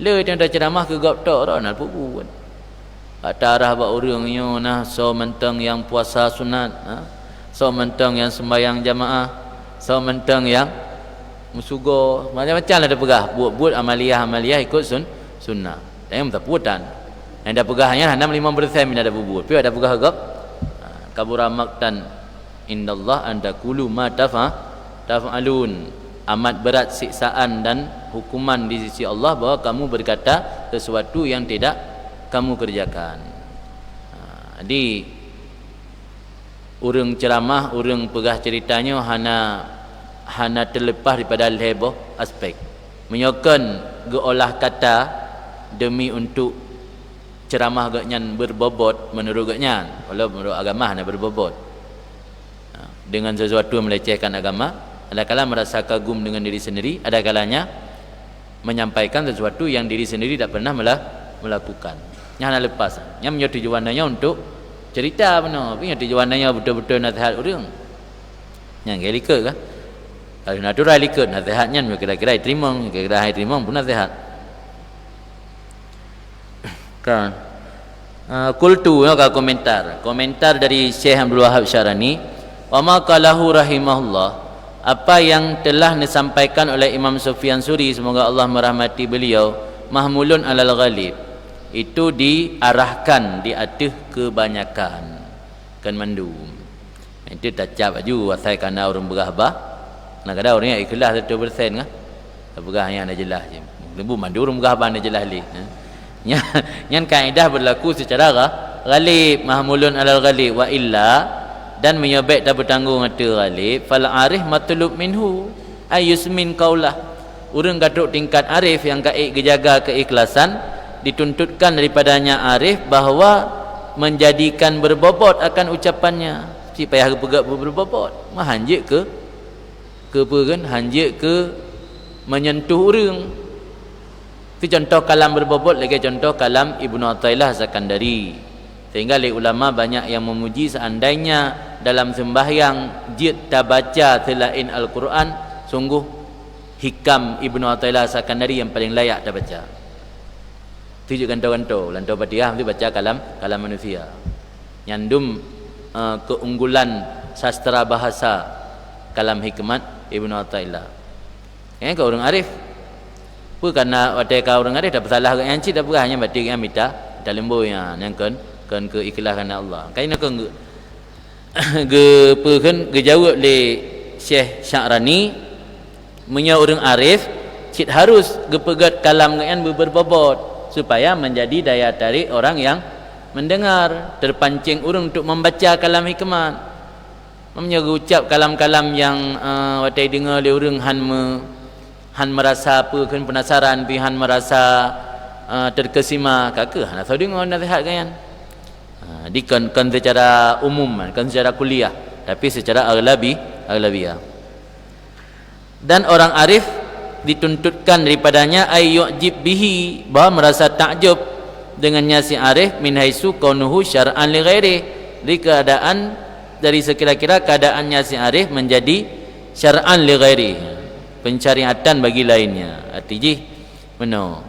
le dia dah ceramah ke goptok dah nak buat arah ba orangnya nah so mentang yang puasa sunat so mentang yang sembahyang jamaah so mentang yang musugo macam-macam lah dia pegah buat amaliah ikut sunnah yang taputan yang dah pegah hanya 65% min ada bubur. Tapi ada pegah agak kabura maqtan indallah anda kulu ma tafa'alun. Amat berat siksaan dan hukuman di sisi Allah bahwa kamu berkata sesuatu yang tidak kamu kerjakan. Jadi orang ceramah, orang pegah ceritanya hana terlepas daripada leboh aspek. Menyokon geolah kata demi untuk ceramah agaknya berbobot menurut agaknya kalau menurut agama hanya berbobot dengan sesuatu yang melecehkan agama adakala merasa kagum dengan diri sendiri adakalanya menyampaikan sesuatu yang diri sendiri tak pernah melakukan yang hanya lepas yang punya tujuannya untuk cerita benar punya tujuannya betul-betul nasihat orang Yang likut kan? Kalau natural likut nasihatnya kira-kira terima, kira-kira terima pun nasihat. Kan? Qultu ya komentar dari Syekh Abdul Wahab Syarani, wa ma qalahu rahimahullah, apa yang telah disampaikan oleh Imam Sufyan Suri, semoga Allah merahmati beliau, mahmulun alal ghalib, itu diarahkan di atas kebanyakan, kan mandum. Itu tak cap baju asal kerana orang berahbah. Nak ada orang yang ikhlas 100% kan. Berahnya nak jelas je. Lembu mandu orang berahbah nak jelas li. Yang kaedah berlaku secara ghalib, mahmulun alal ghalib, wa illa, dan menyabek dan bertanggung kata ghalib, fal arif matlub minhu ay yusmin qaulah. Urang gatuk tingkat arif yang kaik gejaga keikhlasan, dituntutkan daripadanya arif bahawa menjadikan berbobot akan ucapannya. Si payah pegak berbobot, mah hanjik ke apa kan, hanjik ke menyentuh orang. Itu contoh kalam berbobot, lagi contoh kalam Ibnu Athaillah Sakandari. Sehingga ulama banyak yang memuji seandainya dalam sembahyang jid tak baca selain Al-Quran, sungguh hikam Ibnu Athaillah Sakandari yang paling layak tak baca. Tujuh kanto-kanto, lanto Fatihah mesti baca kalam manusia. Nyandum keunggulan sastra bahasa kalam hikmat Ibnu Athaillah. Kan kau orang arif. Bukan watai kau orang arif dah bersalah ke yang cik dah berahnya batik yang minta dalam boya yang kan keikhlasan Allah. Kain nak ge pekan ge jawab le Syekh Syarani punya orang arif cik harus ge pegat kalam dengan berbobot supaya menjadi daya tarik orang yang mendengar, terpancing orang untuk membaca kalam hikmat. Mamnya ucap kalam-kalam yang watai dengar oleh orang han merasa apa kan penasaran, han merasa terkesima kakak nak tahu dengar nasihat kan. Kan secara umum, kan secara kuliah, tapi secara aghlabiyah. Dan orang arif dituntutkan daripadanya ayyujib bihi, bahawa merasa takjub dengannya si arif min haisu kaunuhu syar'an li ghairi, dari sekira-kira keadaannya si arif menjadi syar'an li ghairi, pencariatan bagi lainnya. Artinya mana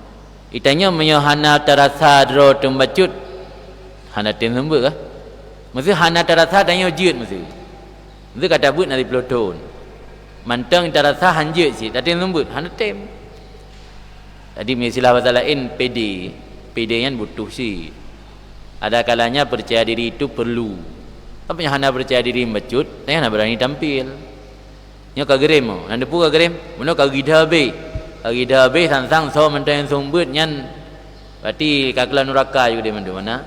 itanya menyohana terasa dro tembacut hana tem sembah kah, mesti hana terasa tanya jid mesti kata but dari peloton mantang terasa hanjit si tadi lembut hana tem. Jadi istilah bahasa lain PD yang butuh si. Ada kalanya percaya diri itu perlu. Apa yang hana percaya diri mecut, tanya hana berani tampil. Nya kagerem, anda pu kagerem, mana kagidabe sansang so mentang sombut nyan. Berarti kaklan neraka juga dia mandu mana?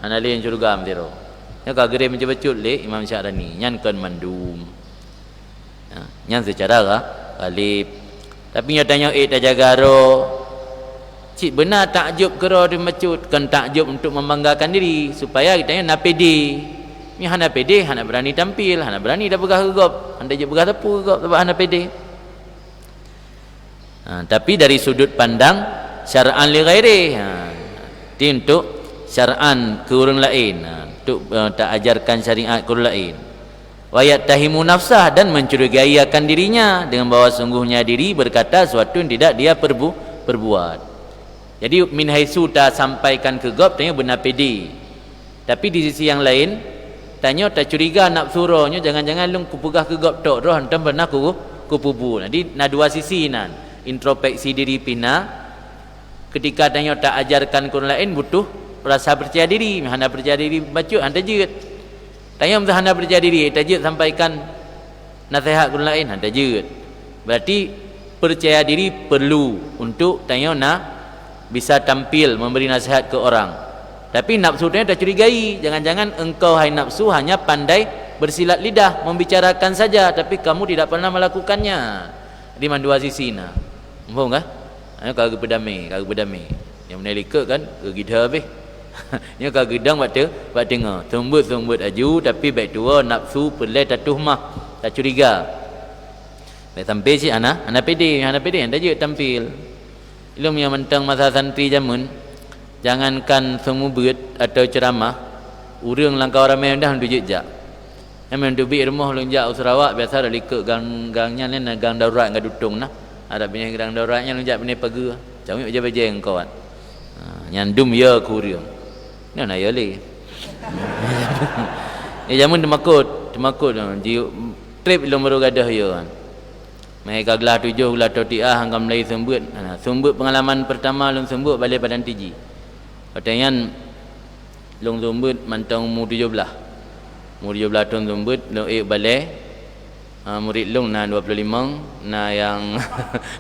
Hana lain syurga amtiro. Nya kagerem mecut le Imam Syarani, nyan kan mandum. Nyan secara ghalib. Tapi nya tanya tak jaga roh. Cik benar takjub kera di masjid, kan takjub untuk membanggakan diri supaya kita nak pede. Ni hana pede, hana berani tampil, hana berani dah pegah gegop, hana je pegah tepu gegop sebab hana pede. Tapi dari sudut pandang syar'an li ghairi, dia untuk syar'an ke orang lain, untuk tak ajarkan syariat ke orang lain. Wa yattahimu nafsah, dan mencurigai akan dirinya dengan bahawa sungguhnya diri berkata sesuatu yang tidak dia perbuat. Jadi min haisu tak sampaikan ke gop, tanya benar pedi. Tapi di sisi yang lain, tanya tak curiga nak suruhnya, jangan-jangan lu kupegah ke gop tok roh hantam benar ku pubu. Jadi nak dua sisi nan. Introspeksi diri pina. Ketika tanya tak ajarkan ke orang lain, butuh rasa percaya diri. Hana percaya diri baca hanta jeut. Tanya mesti hana percaya diri, tak jeut sampaikan nasihat ke orang lain, hanta jeut. Berarti percaya diri perlu untuk tanya nak bisa tampil memberi nasihat ke orang. Tapi nafsu dia dah curigai, jangan-jangan engkau hai nafsu hanya pandai bersilat lidah membicarakan saja, tapi kamu tidak pernah melakukannya. Di mana dua sisi nah. Faham kah? Ayo kagak berdamai. Yang menelikak kan gegida habis. Nya kagak gedang buat tengah. Tumbut aju tapi baik tua nafsu pelai tatuh mah. Tak curiga. Baik tampil si ana pede anda je tampil. Ilmu yang mentang masa santri zaman, jangankan semua berat atau ceramah, urang langkah ramai dah hendak jejak. Memang tu bi rumah lunjak Sarawak biasa dah likut gang-gangnya ni gang darurat dengan dutung nah. Ada bini gang daruratnya lunjak bini pagi. Camik je bejeng kawan. Nyandum ya kuriang. Ni nak ya le. Jamun demakut trip ilmu baru gadah ya kan. Mai gelah 7 gelah totiah hangam lai sembut. Sembut pengalaman pertama lung sembut balik badan tiji. Katanya lung sembut mantang umur 17. Umur 17 tahun sembut lung balik. Murid lung na 25, na yang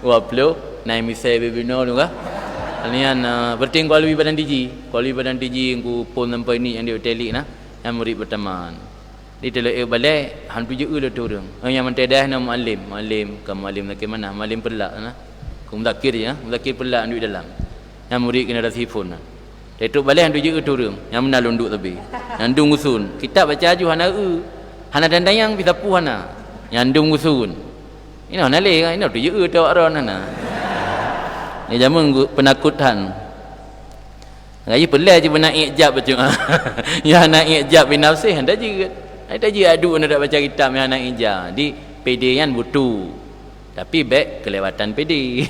20, na misai bebino tu kah. Kalian berting kuali badan tiji. Kuali badan tiji aku pun sampai ni yang dia telik nah. Yang murid pertama. Di telek balik han tuju le tu orang. Yang mentedah nama muallim ke muallim nak ke mana? Muallim pelak nah. Ku muzakir ya, muzakir pelak duduk dalam. Yang murid kena rasifun nah. Detuk balik han tuju tu orang. Yang mana lunduk tepi. Yang dung usun. Kitab baca aju hana hana dandayang pitapu hana. Yang dung usun. Ini hana le kan? Ini tuju tu orang hana. Ni jamun penakutan. Ngaji pelai je benak ijab baca. Ya nak ijab bin nafsi hendak je. Ada je adu nak baca kitab yang nak ijab. Di PD kan butuh. Tapi baik kelewatan PD.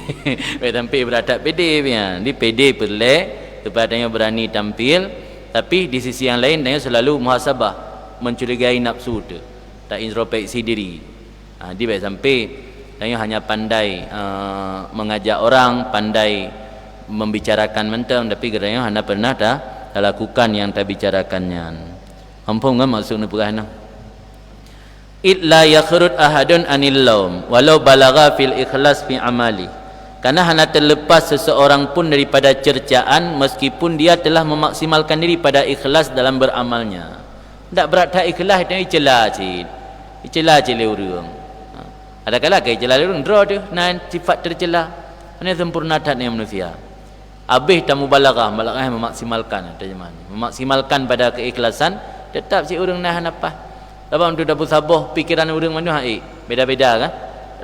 Baik tampil beratap PD pian. Di PD pelai kepadanya berani tampil, tapi di sisi yang lain dia selalu muhasabah, mencurigai nafsu tu. Tak introspeksi diri. Dia baik sampai dia hanya pandai mengajak orang, pandai membicarakan mentang, tapi kerana hanya pernah dah lakukan yang tak bicarakannya. Ampun kan maksudnya perahana. Illa yakhrud ahadun anil laum walau balagha fil ikhlas fi amali. Karena hanya terlepas seseorang pun daripada cercaan meskipun dia telah memaksimalkan diri pada ikhlas dalam beramalnya. Tak berat tak ikhlas dia celah cik. Celah cik orang. Ada kala kai celah orang draw tu nan sifat tercela. Ini sempurna tatnya manusia. Habis tak mubalaghah, balaghah memaksimalkan terjemahan. Memaksimalkan pada keikhlasan tetap si orang nahan apa. Lepas tu dapur sabah pikiran orang mana beda-beda kan.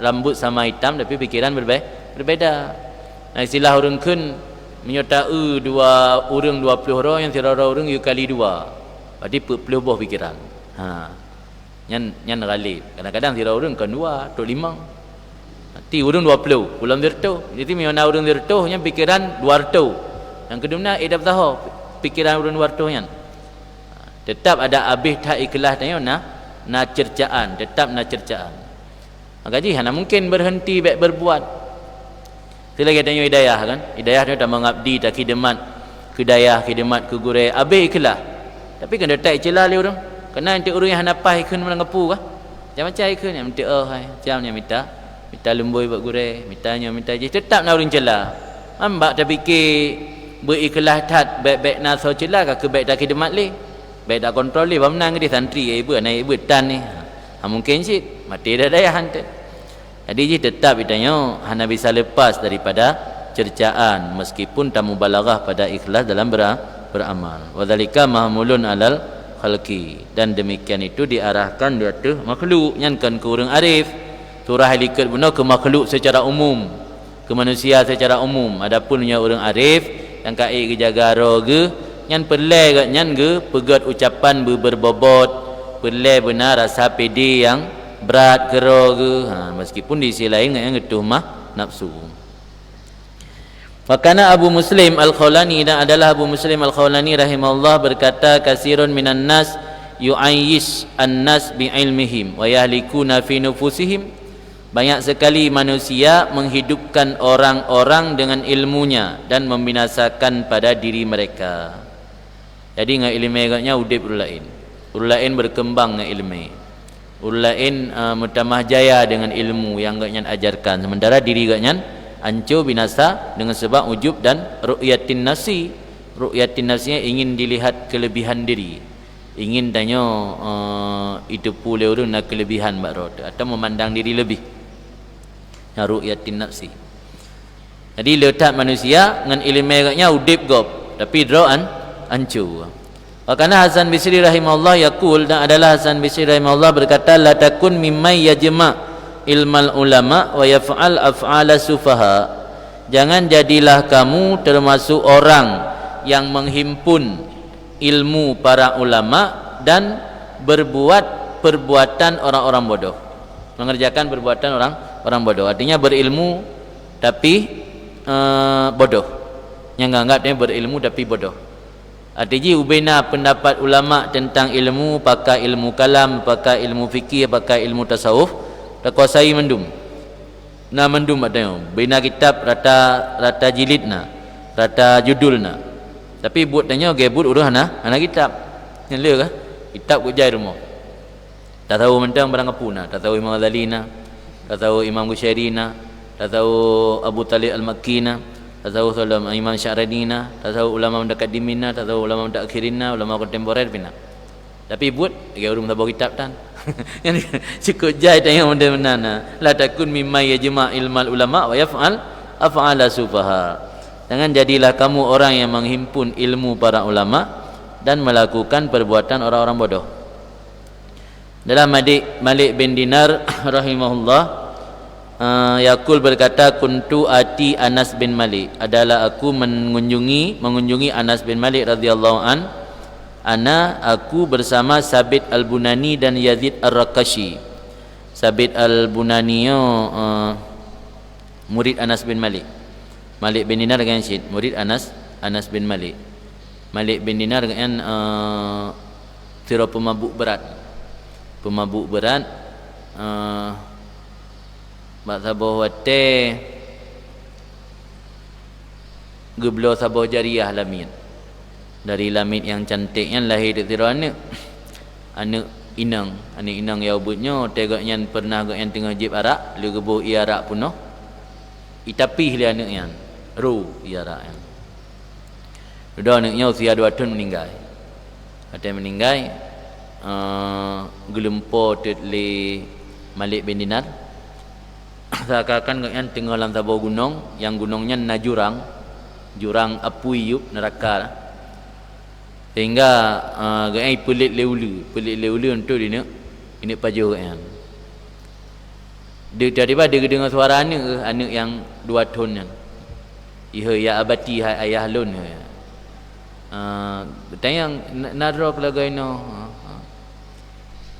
Rambut sama hitam tapi pikiran berbeza. Nah istilah orang kun menyertai dua orang 20 orang yang tiada orang you kali 2. Berarti 40 buah pikiran. Nyan galib. Kadang-kadang tiada orang kan 2, tok 5. Ti orang 20, pulang dirtuh. Jadi miona orang dirtuh yang pikiran 200. Yang kedua dah tahu pikiran orang 200 nya. Tetap ada habis tak ikhlas tanya na cercaan, tetap na cercaan. Gaji hana mungkin berhenti baik berbuat. Sila kita tanya hidayah kan. Hidayah dia tak mengabdi tak khidmat khidmat ke gure habis ikhlas. Tapi kan tak celah le orang. Kena nanti orang yang hanapah ikun mengapu kah? Macam ikun yang minta hai, macamnya minta lembui buat gure, minta je tetap nak orang celah. Ambak tak fikir berikhlas tat baik-baik nak so celah ke baik tak khidmat le. Baik tak kontrol le menang ke dia santri ibu naik ibu tan ni. Mungkin sih mati dah daya hantar. Jadi je tetap ditanya hana bisa lepas daripada cercaan meskipun tak mubalaghah pada ikhlas dalam beramal. Wadzalika mahmulun alal khalqi, dan demikian itu diarahkan di atas makhluk nyankan ke orang arif. Surah likat benar ke makhluk secara umum, ke manusia secara umum. Adapun nya orang arif yang kai ke jaga roga nyan pelai kat nyan ke pegat ucapan berbobot, pelai benar rasa pede yang berat kero ke meskipun di sisi lain yang getuh mah nafsu. Makana Abu Muslim Al-Khawlani, dan adalah Abu Muslim Al-Khawlani rahimahullah berkata, kasirun minan nas yu'ayyish an-nas bi'ilmihim wa yahlikuna fi nufusihim. Banyak sekali manusia menghidupkan orang-orang dengan ilmunya dan membinasakan pada diri mereka. Jadi dengan ilmu agaknya udip urlain. Urlain berkembang dengan ilmu. Urlain mutamah jaya dengan ilmu yang agaknya ajarkan. Sementara diri agaknya hancur binasa dengan sebab ujub dan ru'yatin nafsi. Ru'yatin nafsinya ingin dilihat kelebihan diri. Ingin tanya itu pula orang nak kelebihan bakrot atau memandang diri lebih. Ya ru'yatin nafsi. Jadi letak manusia dengan ilmu agaknya udip gop tapi draan hancur. Karena Hasan Bisri rahimahullah yaqul, dan adalah Hasan Bisri rahimahullah berkata, la takun mimman yajma' ilmal ulama wa yaf'al af'ala sufaha. Jangan jadilah kamu termasuk orang yang menghimpun ilmu para ulama dan berbuat perbuatan orang-orang bodoh. Mengerjakan perbuatan orang bodoh. Artinya berilmu tapi bodoh. Yang anggap dia berilmu tapi bodoh. Artinya ubena pendapat ulama tentang ilmu, pakai ilmu kalam, pakai ilmu fikih, pakai ilmu tasawuf, tak kuasai mendum. Na mendum ada. Bina kitab rata jilidna, rata judulna. Tapi buat tanya gebut urus anak kitab. Yang le kah? Kitab kujai rumah. Tak tahu mentang barang apuna, tak tahu Imam Ghazali na, tak tahu Imam Ghushairi na, tak tahu Abu Talib Al-Makki na, tak tahu Imam Sya'rani na, tak tahu ulama mutaqaddimin na, tak tahu ulama mutaakhirin na, ulama kontemporer pina. Tapi buat dia urus tabau kitab tan. Yang cukup jai tanya benda na. La takun mimma yajma' ilmal ulama wa yaf'al af'ala sufaha. Jangan jadilah kamu orang yang menghimpun ilmu para ulama dan melakukan perbuatan orang-orang bodoh. Dalam Malik bin Dinar rahimahullah, Yaqul berkata, kuntu ati Anas bin Malik, adalah aku mengunjungi Anas bin Malik radhiyallahu an. Aku bersama Sabit Al-Bunani dan Yazid Ar-Raqashi. Sabit Al-Bunani murid Anas bin Malik. Malik bin Dinar dengan Syed, murid Anas bin Malik. Malik bin Dinar dengan tira pemabuk berat. Mak saboh wate geblo saboh jariah lamit. Dari lamit yang cantik yang lahir di tira anak inang ya ubutnya tegak yang pernah gak yang tengah jib arak lu gebuh i arak punoh itapih li anak yang ru i arak yang sudah anaknya usia 2 tahun meninggal. Ada meninggal gelempo tetli Malik bin Dinar. Seakan-akan gak yang tengah dalam sebuah gunung, yang gunungnya jurang apui yup neraka lah. Sehingga gak pelit leulu untuk ini paju gak yang dia tiba-tiba dia dengar suara anak yang 2 tahun yang ya abati ayah lun bertanya nadra kelagai no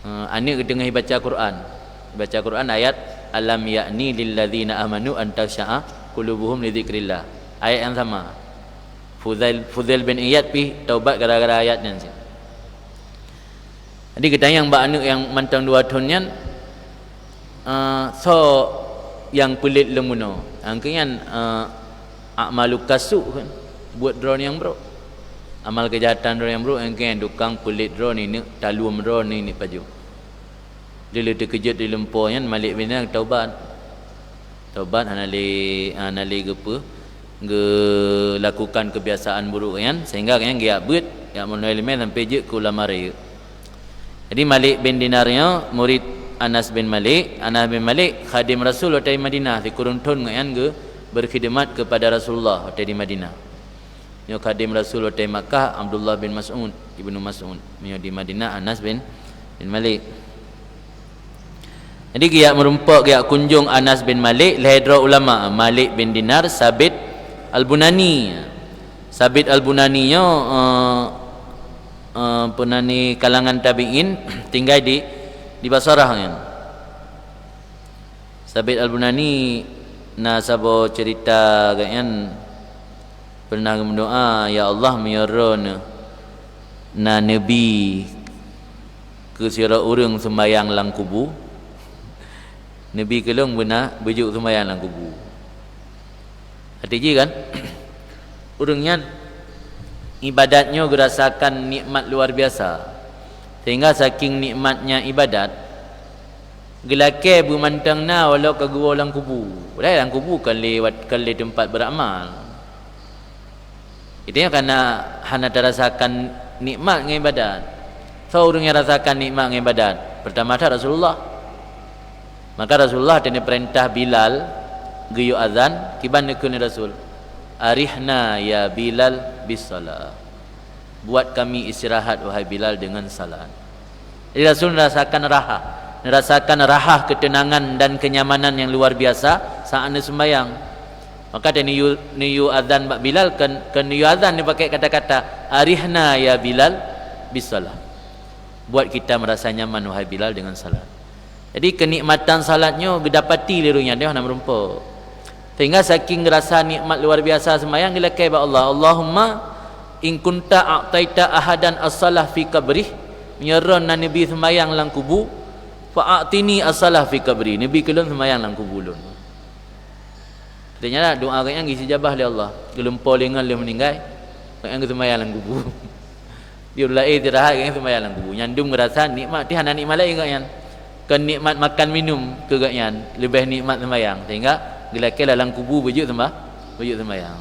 anak tengah baca Quran ayat alam ya'ni lil ladzina amanu an tasha'a qulubuhum li dzikrillah, ayat yang sama. Fudail bin Iyad pi taubat gara-gara ayat ni. Jadi kita yang mbak anak yang mantang 2 tahun so yang pelit lemuno angkian akmalu kasuk kan buat drone yang bro, amal kejahatan drone yang bro angkian tukang pelit drone ni talum drone ni paju dia terkejut di lemponya Malik bin Dinar taubat anali gepa lakukan kebiasaan buruk kan sehingga kan dia buat ya menoleh sampai je ke ulama raya. Jadi Malik bin Dinarnya murid Anas bin Malik khadim Rasul di Madinah di kurun tahun kan berkhidmat kepada Rasulullah di Madinah. Yo khadim Rasul di Makkah Abdullah bin Mas'ud ibnu Mas'ud di Madinah Anas bin Malik. Jadi dia merumpak dia kunjung Anas bin Malik lehadra ulama Malik bin Dinar Sabit Al-Bunani. Sabit Al-Bunani nya penani kalangan tabi'in tinggal di Basrah kan. Sabit Al-Bunani na sabo cerita kan pernah berdoa ya Allah miyaron na nabi ke sira urang sembayang lang kubu. Nabi kelong benar bejuk sembahyang dalam kubur. Artinya kan orangnya ibadatnya merasakan nikmat luar biasa. Sehingga saking nikmatnya ibadat gelake bermantang na walau ke gua dalam kubur. Dalam kubur kan lewat kali tempat beramal. Itu karena hana terasakan nikmat dengan ibadat. So orang yang rasakan nikmat dengan ibadat pertama Rasulullah. Maka Rasulullah dan perintah Bilal geyu azan kiban nekun Rasul arihna ya Bilal bisalah, buat kami istirahat wahai Bilal dengan salat. Jadi Rasul merasakan raha ketenangan dan kenyamanan yang luar biasa saat anda sembahyang. Maka dia niyu azan bak Bilal kan niyu azan dia pakai kata-kata arihna ya Bilal bisalah, buat kita merasa nyaman wahai Bilal dengan salat. Jadi kenikmatan salatnya gedapati lirunya dia nak merumpa. Sehingga saking rasa nikmat luar biasa sembahyang gila kai ba Allah, Allahumma in kunta a'taita ahadan as-salah fi qabrih, menyeron nabi sembahyang lang kubur, fa'atini as-salah fi qabri, nabi kelun sembahyang lang kubur lun. Ternyata doa yang ngisi jabah oleh Allah, gelempol lengan le meninggal, yang sembahyang lang kubur. Dia ulai tirahat yang sembahyang lang kubur. Nyandum ngerasa nikmat, dia hana nikmat lain gak yan. Kan nikmat makan minum ke gak yan, lebih nikmat sembahyang. Sehingga gila-gila dalam kubu wujud sembahyang.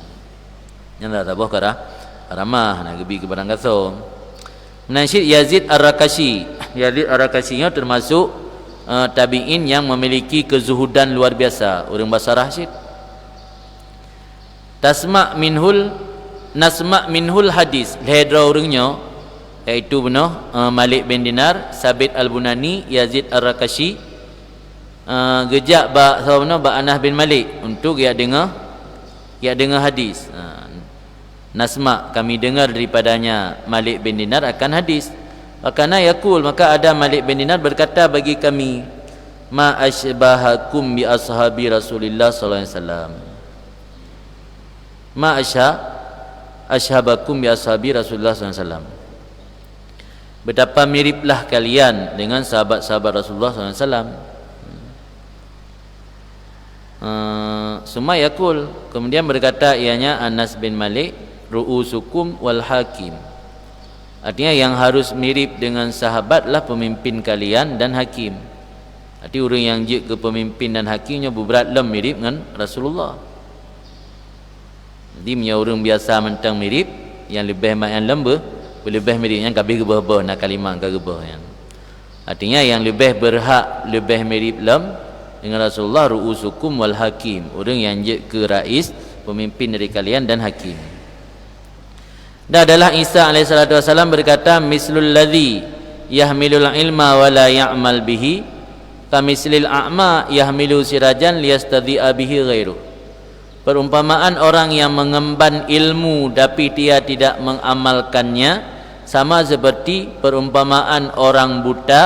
Yang tak tahu kara ramah nak pergi ke barang gaso. Menansyid Yazid Ar-Rakashi. Yazid Ar-Rakashinya termasuk tabi'in yang memiliki kezuhudan luar biasa. Orang Basrah syid. Nasma' minhul hadis. Lehedra orangnya iaitu benar Malik bin Dinar, Sabit Al-Bunani, Yazid Ar-Rakashi. Gejak ba sahabat ba Anas bin Malik untuk dia dengar hadis. Nasma, kami dengar daripadanya Malik bin Dinar akan hadis. Makana yaqul, maka ada Malik bin Dinar berkata bagi kami, ma asbahakum bi ashabi Rasulillah sallallahu alaihi wasallam. Ma ashabakum bi ashabi Rasulillah sallallahu alaihi wasallam. Betapa miriplah kalian dengan sahabat-sahabat Rasulullah sallallahu alaihi wasallam. Summa yaqul, kemudian berkata ianya Anas bin Malik, ru'usukum wal hakim. Artinya yang harus mirip dengan sahabatlah pemimpin kalian dan hakim. Arti orang yang je ke pemimpin dan hakimnya berat lem mirip dengan Rasulullah. Jadi punya orang biasa mentang mirip, yang lebih yang lembe lebih mirip yang kabeh gebah nak kalimah ke gebah yang. Artinya yang lebih berhak lebih mirip lem dengan Rasulullah ru'usukum wal hakim, orang yang je ke rais, pemimpin dari kalian dan hakim. Dan adalah Isa alaihissalatu wassalam berkata, mislul ladzi yahmilul ilma wa la ya'mal bihi kamislil a'ma yahmilu sirajan liyastadhi'a bihi ghairu. Perumpamaan orang yang mengemban ilmu tapi dia tidak mengamalkannya sama seperti perumpamaan orang buta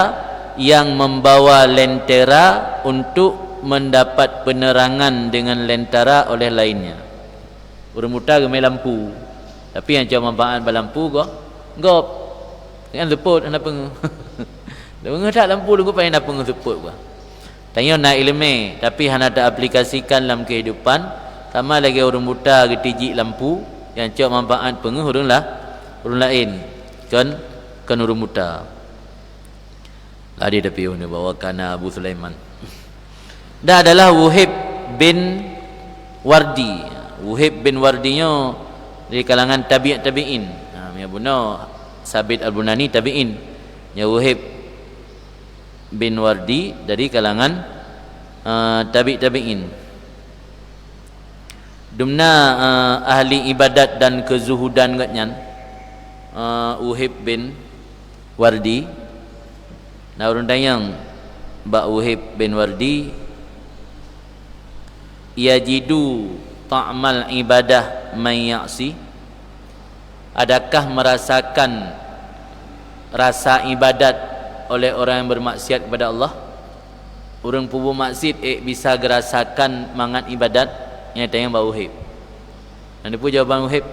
yang membawa lentera untuk mendapat penerangan dengan lentera oleh lainnya. Orang buta gemai lampu, tapi yang cuma manfaat lampu gop kan leput apa tak lampu lu pakai apa ngeput gua. Tanya nak ilmu tapi hana ada aplikasikan dalam kehidupan, sama lagi orang buta getiji lampu yang cuma manfaat orang lain kan orang buta. Ada tapi ini bawakan Abu Sulaiman. Dia adalah Wuhib bin Wardi. Wuhib bin Wardinya dari kalangan tabi'in. Ya benar Sabit Al-Bunani tabi'in. Ya Wuhib bin Wardi dari kalangan tabi'in. Dumna ahli ibadat dan kezuhudan katnyan. Wuhib bin Wardi. Nah orang dayang Mbak Wuhib bin Wardi yajidu ta'mal ibadah man ya'si, adakah merasakan rasa ibadat oleh orang yang bermaksiat kepada Allah? Orang pubu maksiat bisa gerasakan mangat ibadat yang tayang Mbak Wuhib. Dan itu jawaban Wuhib,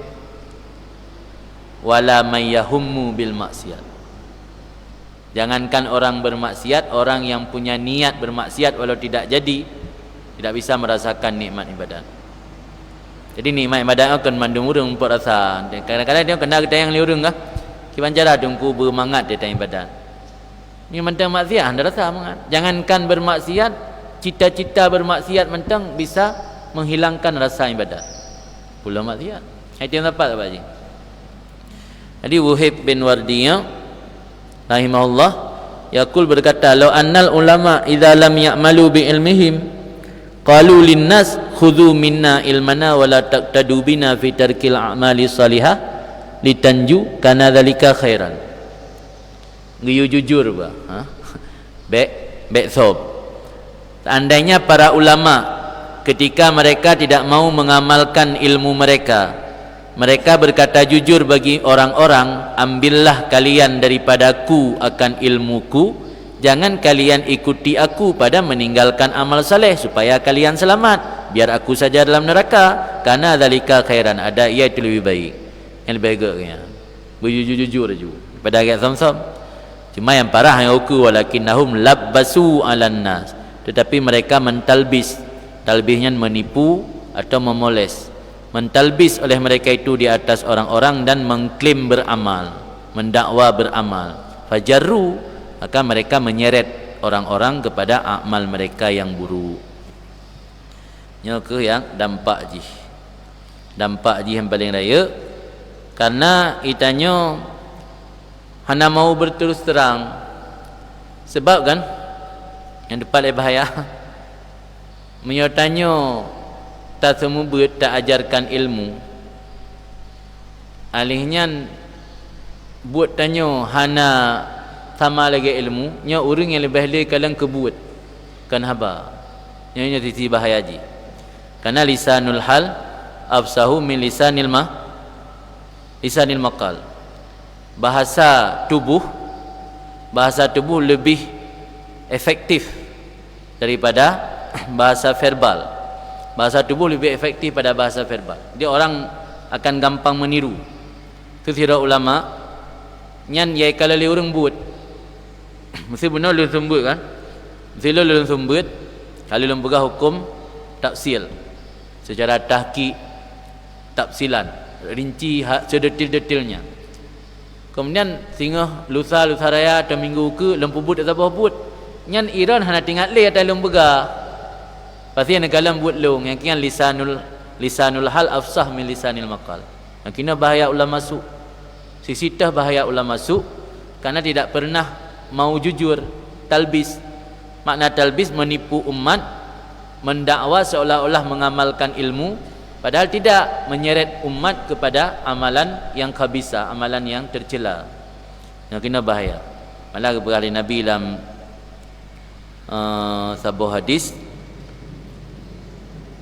wala man yahummu bil maksiat. Jangankan orang bermaksiat, orang yang punya niat bermaksiat walau tidak jadi, tidak bisa merasakan nikmat ibadat. Jadi nikmat ibadat akan mandung urang untuk rasa. Kadang-kadang dia kena kita yang liurung kah? Kiban cara dungku bermangat dia tanya ibadat. Ni mentang maksiat anda rasa mangat. Jangankan bermaksiat, cita-cita bermaksiat mentang bisa menghilangkan rasa ibadat. Pula maksiat. Itu yang dapat apa je? Jadi Wuhib bin Wardiyah rahimahullah yaqul berkata, law annal ulama idza lam ya'malu bi ilmihim qalu linnas khudhu minna ilmana wa la taqtadu bina fi tarkil a'mali salihah litanju kana dzalika khairan. Ngiyu jujur ba, baik sob. Seandainya para ulama ketika mereka tidak mau mengamalkan ilmu mereka mereka berkata jujur bagi orang-orang, ambillah kalian daripadaku akan ilmuku, jangan kalian ikuti aku pada meninggalkan amal saleh supaya kalian selamat, biar aku saja dalam neraka. Karena dzalika khairan, ada ia itu lebih baik, yang lebih baiknya berjujur-jujur aja pada ayat Zamzam. Cuma yang parah yang uku, walakinnahum labbasu 'alan nas, tetapi mereka mentalbis. Talbisnya menipu atau memoles, mentalbis oleh mereka itu di atas orang-orang dan mengklaim beramal, mendakwa beramal. Fajarru, maka mereka menyeret orang-orang kepada amal mereka yang buruk. Nyoke yang dampak ji, dampak ji yang paling raya. Karena itanya hana mau berterus terang, sebab kan yang depan lebih bahaya menyertanya tak semua tak ajarkan ilmu, alihnya buat tanya hana sama lagi ilmu nya orang yang lebih ahli kalang kebut kan haba nya sisi bahaya ji. Karena lisanul hal afsahu min lisanil maqal, bahasa tubuh lebih efektif daripada bahasa verbal. Bahasa tubuh lebih efektif pada bahasa verbal. Dia orang akan gampang meniru. Kira ulama nyan yai kalau orang buat mesti benar lu sembut kan, mesti lu sembut kalau lu pegang hukum tafsil secara tahqiq, tafsilan rinci sedetil-detilnya. Kemudian singgah lusa raya atau minggu ke lempu but atau apa but nyan Iran hana tinggal le atas lembaga pasti yang kalam buat long yang kian lisanul hal afsah min lisanil maqal. Yang kena bahaya ulama masuk, sisitah bahaya ulama masuk karena tidak pernah mau jujur. Talbis, makna talbis menipu umat, mendakwa seolah-olah mengamalkan ilmu padahal tidak, menyeret umat kepada amalan yang khabisa, amalan yang tercela. Yang kena bahaya. Malah berkali Nabi dalam sebuah hadis,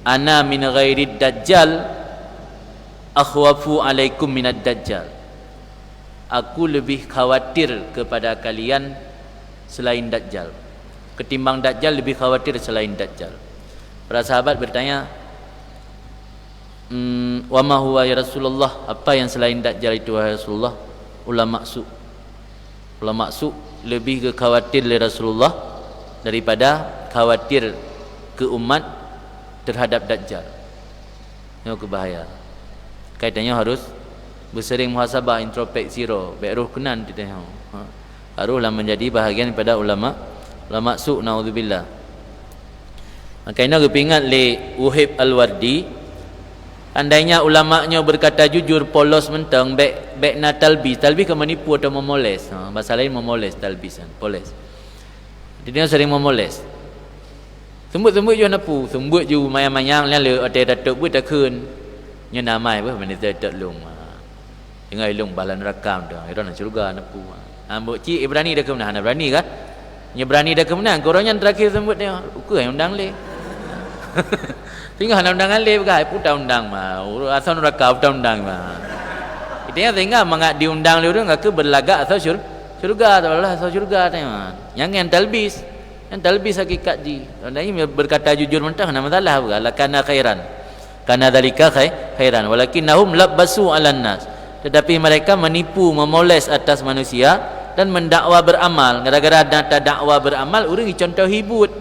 ana min ghairi dajjal akhwafu alaikum minad dajjal, aku lebih khawatir kepada kalian selain dajjal, ketimbang dajjal lebih khawatir selain dajjal. Para sahabat bertanya, wa ma huwa ya Rasulullah, apa yang selain dajjal itu wahai Rasulullah? Ulama su lebih khawatir oleh Rasulullah daripada khawatir ke umat terhadap dajjal. Ini bahaya. Kaitannya harus bersering muhasabah, introspeksi baik kenan kita haruslah menjadi bahagian pada ulama su, naudzubillah. Maka ini aku ingat le Uhib Al-Wardi, andainya ulamanya berkata jujur, polos mentang baik na talbis ke menipu atau memoles. Bahasa lain memoles, talbisan, poles. Dia sering memoles. Sembut je napu, sembut je mayang-mayang lalu ada datuk buat tak kun. Nya namai apa benda tak long. Dengar long balan rakam dah. Ira nak surga napu. Ambok cik berani dah ke mana? Berani kan? Nya berani dah ke mana? Korang yang terakhir sembut dia. Uka yang undang le. Tinggal undangan le bagai putar undang mah. Asal neraka putar undang mah. Dia tinggal mangak diundang le orang ke berlagak atau surga atau Allah atau surga tanya. Yang talbis, yang talbis hakikat ji. Dan ini berkata jujur mentah nama masalah apa? Kana khairan. Kana dzalika khairan. Walakinnahum labbasu 'alan nas. Tetapi mereka menipu, memoles atas manusia dan mendakwa beramal. Gara-gara data dakwa beramal orang contoh hibut.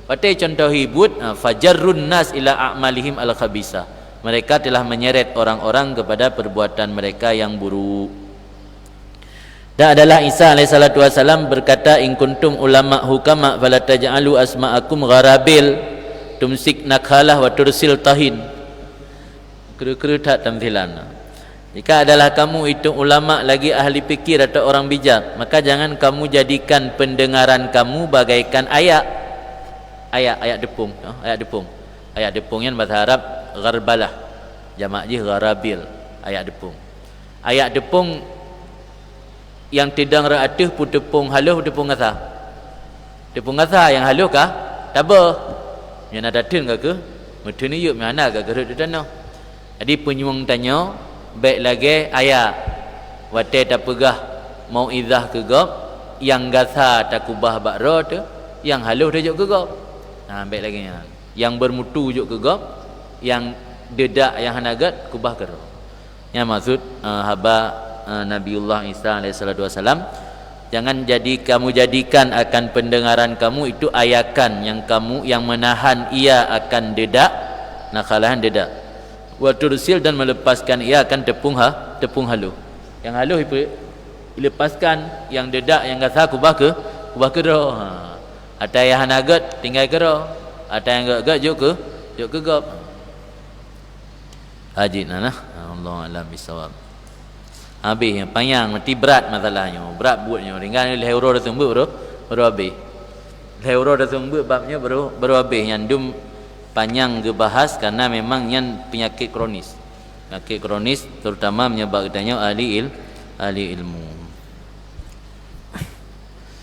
Pakai contoh hibut, fajarrun nas ila a'malihim al-khabisa. Mereka telah menyeret orang-orang kepada perbuatan mereka yang buruk. Dan adalah Isa alaihissalatu wassalam berkata, in kuntum ulama hukama fala taj'alu asma'akum gharabil tumsik nakhalah wa tursil tahin. Kira-kira tak tamthilan. Jika adalah kamu itu ulama lagi ahli fikir atau orang bijak, maka jangan kamu jadikan pendengaran kamu bagaikan ayat depung. Ayat depung yang bahasa Arab gharbalah, jamak je gharabil, ayat depung. Ayat depung yang tidang ra'atuh pu tepung haluh tepung ngasa. Tepung ngasa yang haluh kah? Tabah. Yang ada tin ke? Mutun ni yuk mana ke gerut dana. Jadi penyuang tanya, baik lagi ayat wate tak pegah mauizah ke gop yang gasa tak kubah bakro tu yang halus dia juk ke gop. Baik lagi yang bermutu juk ke gop, yang dedak yang hanagat kubah ke ro. Yang maksud haba Nabiullah Isa alaihi salatu wasalam, jangan kamu jadikan akan pendengaran kamu itu ayakan yang menahan ia akan dedak, nakalahan dedak. Wa tursil dan melepaskan ia akan tepung halu. Yang halu dilepaskan, yang dedak yang gasa kubah ke ro. Ada yang hanagat tinggal ke ro, ada yang gak juk ke gop. Haji nah Allah alam bisawab. Habis yang panjang mati berat masalahnya, berat buatnya ringan ni euro dah tumbuh baru habis. Euro dah tumbuh babnya baru habis. Yang dum panjang ke bahas karena memang yang penyakit kronis. Penyakit kronis terutama menyebabkannya ahli ilmu.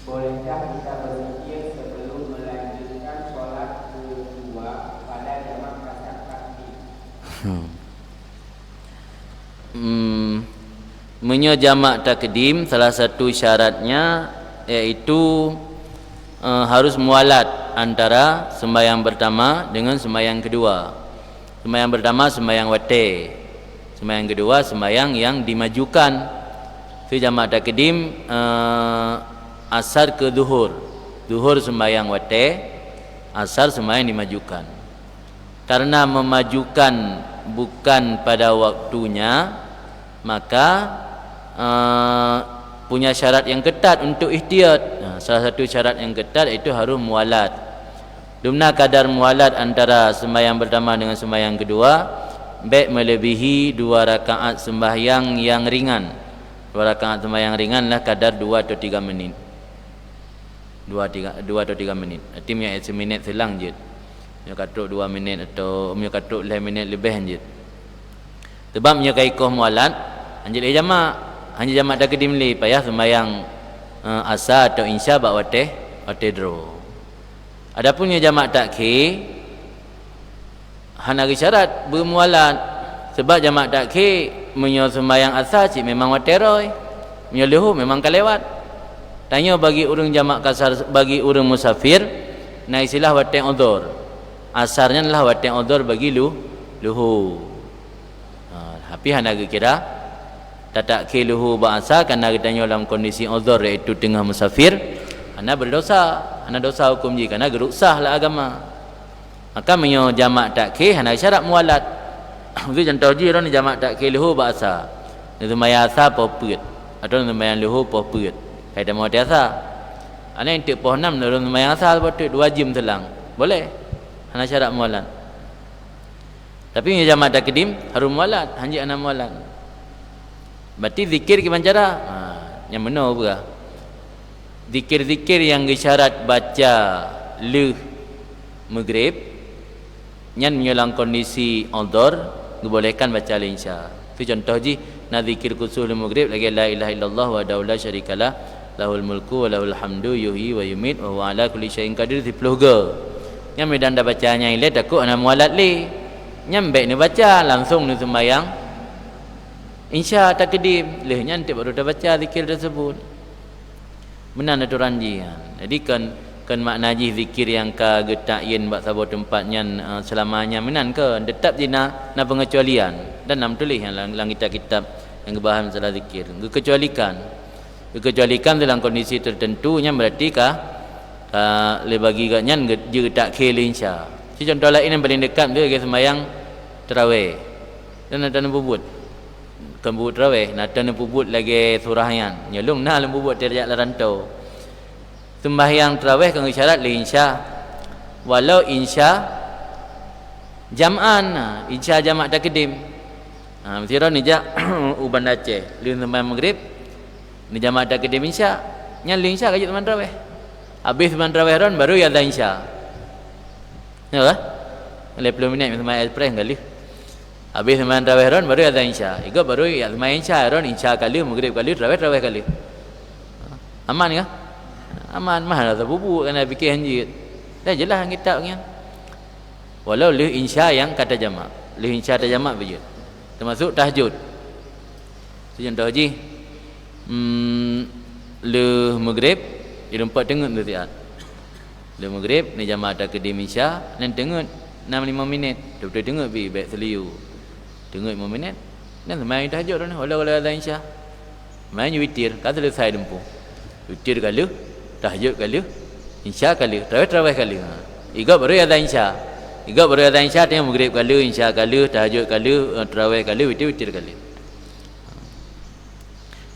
Bolehkah kita berzikir sebelum melanjutkan solat kedua pada jamak kasar takdim? Menjamak takdim salah satu syaratnya iaitu harus mualat antara sembahyang pertama dengan sembahyang kedua. Sembahyang pertama sembahyang wate, sembahyang kedua sembahyang yang dimajukan. Itu jamak takdim asar ke zuhur. Zuhur sembahyang wate, asar sembahyang dimajukan. Karena memajukan bukan pada waktunya, maka punya syarat yang ketat untuk ihtiyat. Salah satu syarat yang ketat itu harus mualat. Dumna kadar mualat antara sembahyang pertama dengan sembahyang kedua baik melebihi 2 rakaat sembahyang yang ringan. 2 rakaat sembahyang ringanlah kadar 2 atau 3 menit. 2 atau 3 menit. Artinya 1 minit selang je. Dia katuk 2 minit atau dia katuk 5 minit lebih je. Sebab dia kaikoh mualat anjil jamak. Hanya jamak takdim li payah sembahyang asar atau insya bak wate dro. Adapun dia jamak takhir hana syarat bermualat. Sebab jamak takhir menyo sembahyang asar cik memang wate roy. Menyo lehu memang kalewat. Tanya bagi orang jamak kasar, bagi orang musafir, na istilah wate udhur. Asarnya adalah wate udhur bagi luhu. Tapi hana kira tatak kiluhu ba'asa karena katanya dalam kondisi uzur iaitu tengah musafir, anda berdosa, anda dosa hukum ji karena geruksah lah agama. Maka menyo jamak takhir hana syarat mualat. Itu contoh ji orang jamak takhir luhu ba'asa. Itu mayasa poput atau sembahyang luhu poput. Kaitan mau tiasa. Ana intik poh 6 dalam sembahyang asal poput 2 jam selang. Boleh. Hana syarat mualat. Tapi menyo jamak takdim harus mualat, hanji ana mualat. Berarti zikir gimana cara? Yang benar apa? Zikir-zikir yang isyarat baca le maghrib yang menyelang kondisi udhur dibolehkan baca le insya. Itu contoh ji nak zikir khusus le maghrib lagi la ilaha illallah wa la syarikalah lahul mulku wa lahul hamdu yuhyi wa yumit wa huwa ala kulli syai'in qadir 10 ga. Yang medan dah bacanya ile takut ana mualat le. Nyambe ni baca langsung ni sembahyang insya takdim lehnya nanti baru dah baca zikir tersebut. Benar tu ranji. Jadi kan makna ji zikir yang ka getak yen bak sabo tempatnya selamanya menan ke tetap jina na pengecualian dan nam tulis yang lang kitab yang ngebahas masalah zikir. Dikecualikan dalam kondisi tertentu nya berarti le bagi gatnya je tak khil insya. Si contoh lain yang paling dekat dia ke sembahyang tarawih. Dan ada bubut kembut raweh nak tan pubut lagi surahyan nyelung nah lembubut terjak larantau sembahyang tarawih kang isyarat li insya walau insya jam'an insya jamak takdim mesti ni jak uban Aceh li sembahyang maghrib ni jamak takdim insya nya li insya kajut teman tarawih habis teman tarawih ron baru ya ada insya ya lah 10 minit sembahyang express kali. Habis sembahyang tarawih ron baru ada insya. Iko baru ya sembahyang insya ron insya kali maghrib kali tarawih kali. Aman ke? Aman mah ada bubuk kena fikir hanjit. Dah jelas kitabnya. Walau lih insya yang kata jamak. Lih insya kata jamak begitu. Termasuk tahajud. contoh haji le maghrib di tempat tengok tu tiat le maghrib ni jamaah takdim isya nan tengok 6-5 minit betul tengok bi baik seliu tengok 5 minit dan main tahajud dah ni olah azan isya main witir kan selesai dempu witir kali tahajud kali isya kali tarawih kali iga baru azan isya tengok maghrib kali isya kali tahajud kali tarawih kali witir kali.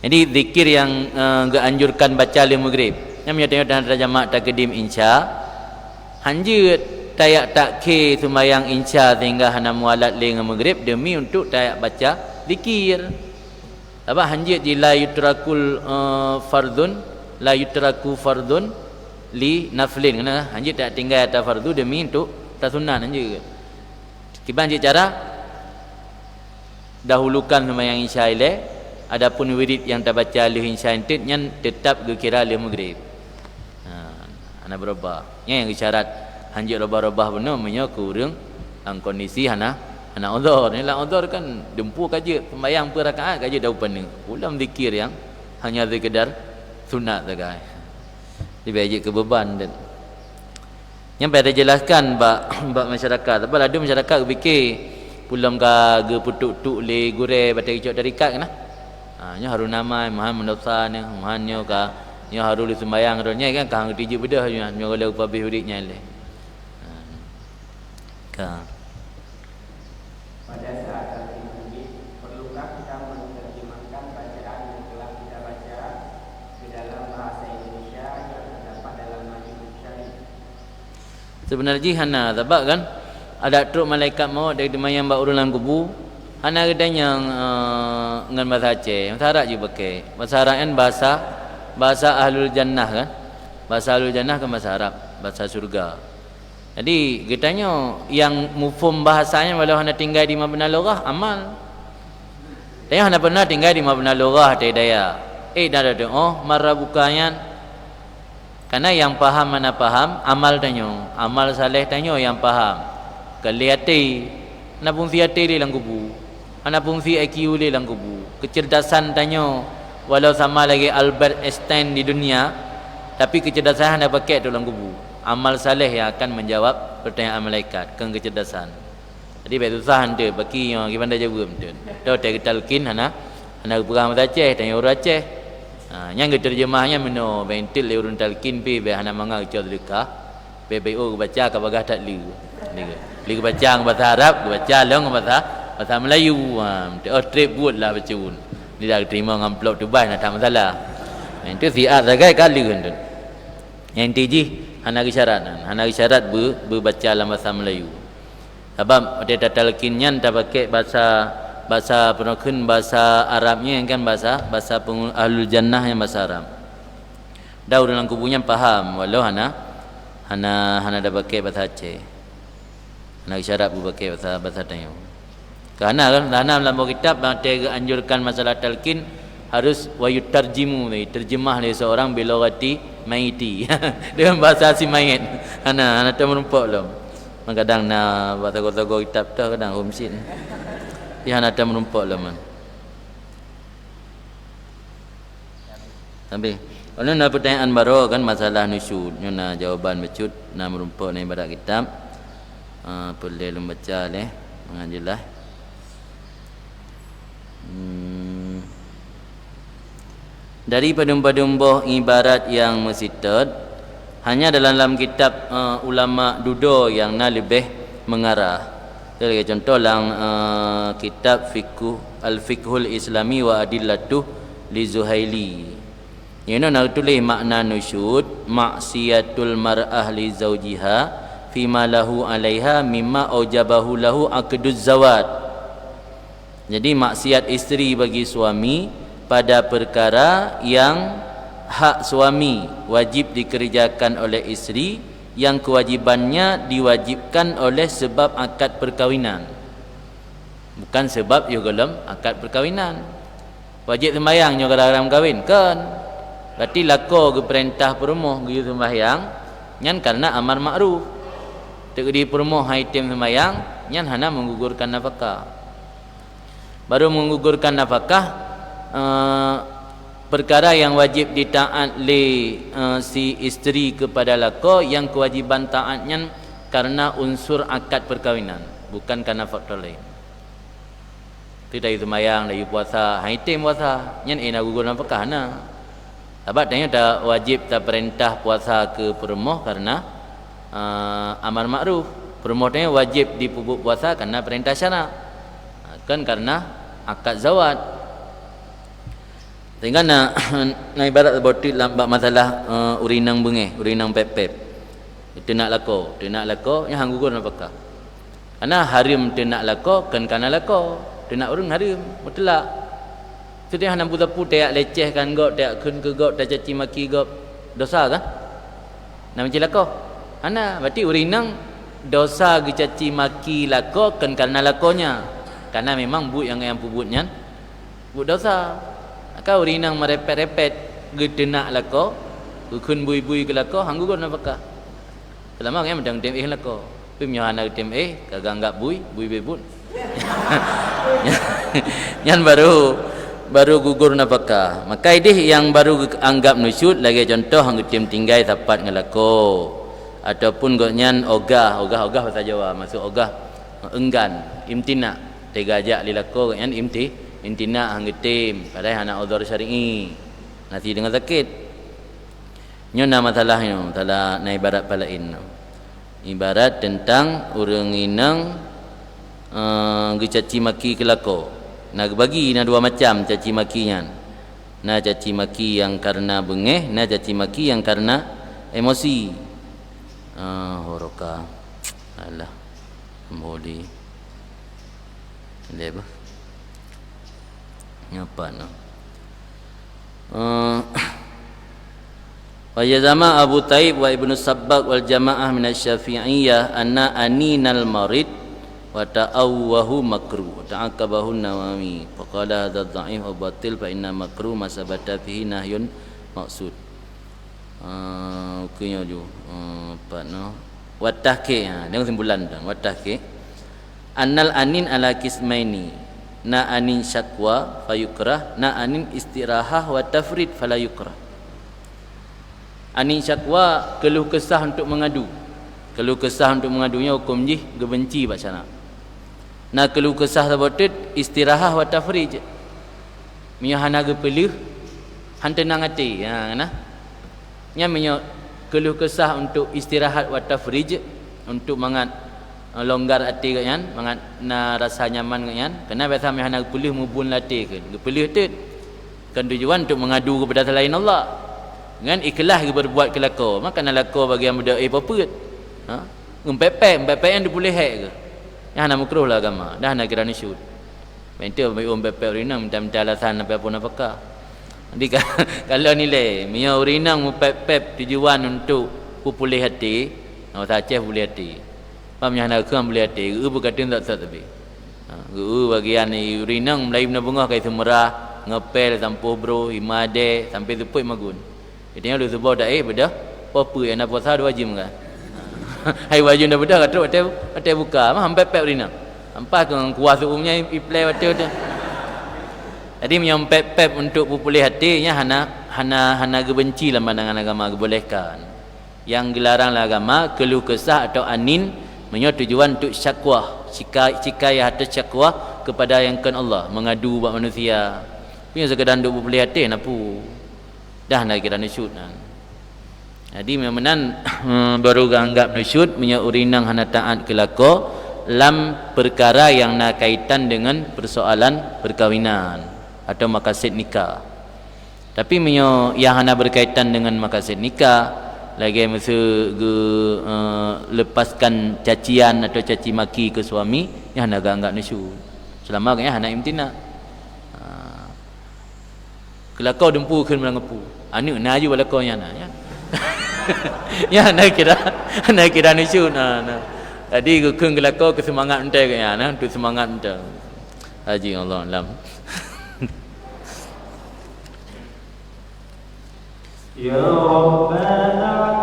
Jadi zikir yang anjurkan baca le maghrib yang menyatakan dalam jamaah takdim insya hanjut tayak takke sembahyang insya sehingga hana mualat le dengan maghrib demi untuk tayak baca zikir. Apa hanjut di la yutraku fardun li naflin kena hanjut tak tinggal atas fardu demi untuk tak sunat hanjut. Kiban cara dahulukan sembahyang insya ile. Adapun wirid yang tak baca alih insya intit yang tetap kira alih maghrib. Ana berubah. Yang isyarat hanjit robah-robah benar punya kurang kondisi hana uzur. Ni lah uzur kan dempu kaji sembahyang per rakaat kaji dah upani. Ulam zikir yang hanya sekedar sunat saja. Dibagi ke beban dan yang pada jelaskan bak masyarakat. Apa ada masyarakat fikir pulam ka ge putuk-tuk le gure batai icok tarikat kena. Nya harus nama mahan mendosa ni mahannya ka nya harus sembahyang ronya kan kang tiji bedah nya kalau pabih uritnya le. Ka pada saat talqin perlukah kita menerjemahkan bacaan yang telah kita baca ke dalam bahasa Indonesia yang terdapat dalam majlis syar'i? Sebenarnya hana sebab kan ada truk malaikat maut dari mayang bak urulan kubu hana gedanya dengan bahasa Aceh bahasa Arab je pakai bahasa Arab kan bahasa ahlul jannah kan bahasa ahlul jannah kan bahasa Arab bahasa surga. Jadi katanya yang mufhum bahasanya walau hana tinggal di mabna lughah amal. Tanya hana pernah tinggal di mabna lughah tak daya. Dah marah bukannya karena yang faham mana faham amal tanya amal saleh tanya yang faham kelihati na fungsi hati di dalam kubu ana fungsi IQ di dalam kubu kecerdasan tanya walau sama lagi Albert Einstein di dunia tapi kecerdasan anda pakai dalam kubu amal saleh yang akan menjawab pertanyaan malaikat kan kecerdasan. Jadi baik susah anda bagi yang gimana jawab betul dah tak talqin hana perang bahasa Aceh tanya orang Aceh yang terjemahnya meno bentil urun talqin pi be hana mangal cau dekah BBO baca ke bagah tak li baca bahasa Arab baca long bahasa Melayu trip buatlah baca pun dia dah terima amplop tu bai nak tak masalah itu siat sagai kali kan yang tiji hana isyarat berbaca dalam bahasa Melayu sebab dia talqinnya tak pakai bahasa penokun bahasa Arabnya kan bahasa ahlul jannah yang bahasa Arab dah dalam kubunya faham walau hana dah pakai bahasa Aceh hana isyarat pakai bahasa tanya kerana dalam kitab dia anjurkan masalah talqin harus wayutarjimu terjemah dari seorang bilogati maiti dengan bahasa si mayit hana tak merumpak lah kadang nak buat tokoh-tokoh kitab tu kadang homsin dia hana tak merumpak lah man sampai kalau nak pertanyaan baru kan masalah nusyud nak jawapan becut nak merumpak ni pada kitab boleh membaca leh mengajilah dari padum-padum ibarat yang mesitat hanya dalam kitab ulama dudo yang lebih mengarah. Jadi contoh dalam kitab Al-Fiqhul Islami wa Adillatuh li Zuhaili. Yang nak tulis makna nusyud maksiatul mar'ah li zawjiha fima lahu 'alaiha mimma aujabahu lahu aqduz zawad. Jadi maksiat isteri bagi suami pada perkara yang hak suami wajib dikerjakan oleh isteri yang kewajibannya diwajibkan oleh sebab akad perkahwinan bukan sebab yugalam akad perkahwinan. Wajib sembahyang nyo dalam kahwin kan berarti lako ke perintah perumuh gitu sembahyang nyan karena amar makruf tek di perumuh haitim sembahyang nyan hana menggugurkan nafkah. Baru menggugurkan nafkah perkara yang wajib ditaat oleh si isteri kepada lako yang kewajiban taatnya karena unsur akad perkahwinan, bukan karena faktor lain. Itu dari sembahyang, dari puasa, haitim puasa, nyen nak gugur nafkah na. Sebab tanya tak wajib tak perintah puasa ke perempuan karena amar makruf. Perempuan tanya wajib dipupuk puasa karena perintah syarak. Kan karena akad zawat. Sehingga nak ibarat boti lambat masalah urinang bengeh, urinang pep-pep. Itu nak lako, yang hang gugur napakah. Karena harim tu nak lako kan kana lako. Tu nak urang harim mutlak. Tu dia hang buta-pu tak leceh kan gok, tak kun ke gok, tak caci maki gok. Dosa kan? Nak macam lako. Ana berarti urinang dosa ge caci maki lako kan kana lakonya. Karena memang bu yang pubutnya bu dosa. Kau urinang merepet-repet gedenak lako, kun bui-bui ke lako, hang gugur napakah. Selama yang medang tem lako. Pi myohana tem kagak anggap bui bebut. Yang baru gugur napakah. Maka ini yang baru anggap nusyud lagi contoh hang tem tinggai tapat ngelako. Ataupun goknyan ogah bahasa Jawa, masuk ogah enggan, imtina, tega ajak lilako goknyan intina hanggetim padahal anak uzur syar'i nanti dengan sakit nyona masalahnya masalah na ibarat palain ibarat tentang urang inang gecaci maki kelako na bagi na dua macam caci makinya na caci maki yang karena bengeh na caci maki yang karena emosi horoka alah modi leba apa no wa yazama Abu Taib wa Ibnu Sabbaq wal jamaah min asy-Syafi'iyah anna aninal marid wa ta'awwahu makruh ta'aqabahu Nawawi faqala hadza dha'if wa batil fa inna makruh masabata fihi nahyun maksud okeynya ju apa no wa tahqiq dengan simpulan wa tahqiq annal anin ala qismaini na anin syakwa fayukrah na anin istirahah wa tafrid fala yukrah. Anin syakwa keluh kesah untuk mengadu. Keluh kesah untuk mengadunya hukum jih gebenci bacana. Na keluh kesah sabotet istirahah wa tafrid. Minya hana gepelih han tenang hati nah. Nya minya keluh kesah untuk istirahat wa tafrid untuk mangat longgar hati kan mangat na rasa nyaman kan kena biasa mai hana pelih mubun latih kan pelih tu kan tujuan untuk mengadu kepada selain Allah dengan ikhlas berbuat kelako maka nak lako bagi yang muda paput ngempepek yang dipulih ke yang hana makruh lah agama dah nak kira nisyud bentuk mai pepek urinang minta alasan apa-apa napakah jadi kalau nilai minya urinang pepek tujuan untuk pulih hati awak Aceh pulih hati pamnya nak keam boleh hati berkata tak tapi bagian ni urinang Melayu benda bunga kai semerah ngepel sampo bro imade sampai tepuk magun itanya lu sebab dak beda apa yang nak puasa dua jam kan hai wajib dah beda kata hotel buka mah sampai pep urinang hampa ke kuasa umumnya iplay hotel tu jadi yang pep untuk pulih hatinya hana gebenci dalam pandangan agama bolehkan yang gelarang agama keluh kesah atau anin menyo tujuan untuk syakwa cikayah atau syakwa kepada yang kan Allah mengadu buat manusia punya sekadar untuk boleh hati napu dah nak kira nusyud jadi memang baru anggap nusyud punya urinang hana taat kelako lam perkara yang nak kaitan dengan persoalan perkahwinan atau maqasid nikah tapi menyo yang hana berkaitan dengan maqasid nikah lagi masa lepaskan cacian atau caci maki ke suami yang nak anggap nusyud selama kan nak imtina kelakau dempu kan melangepu anu naju balakonya ya ya nak kira nusyud tadi kekeng kelakau ke semangat entai kan untuk semangat entai haji Allah alam ya rabbana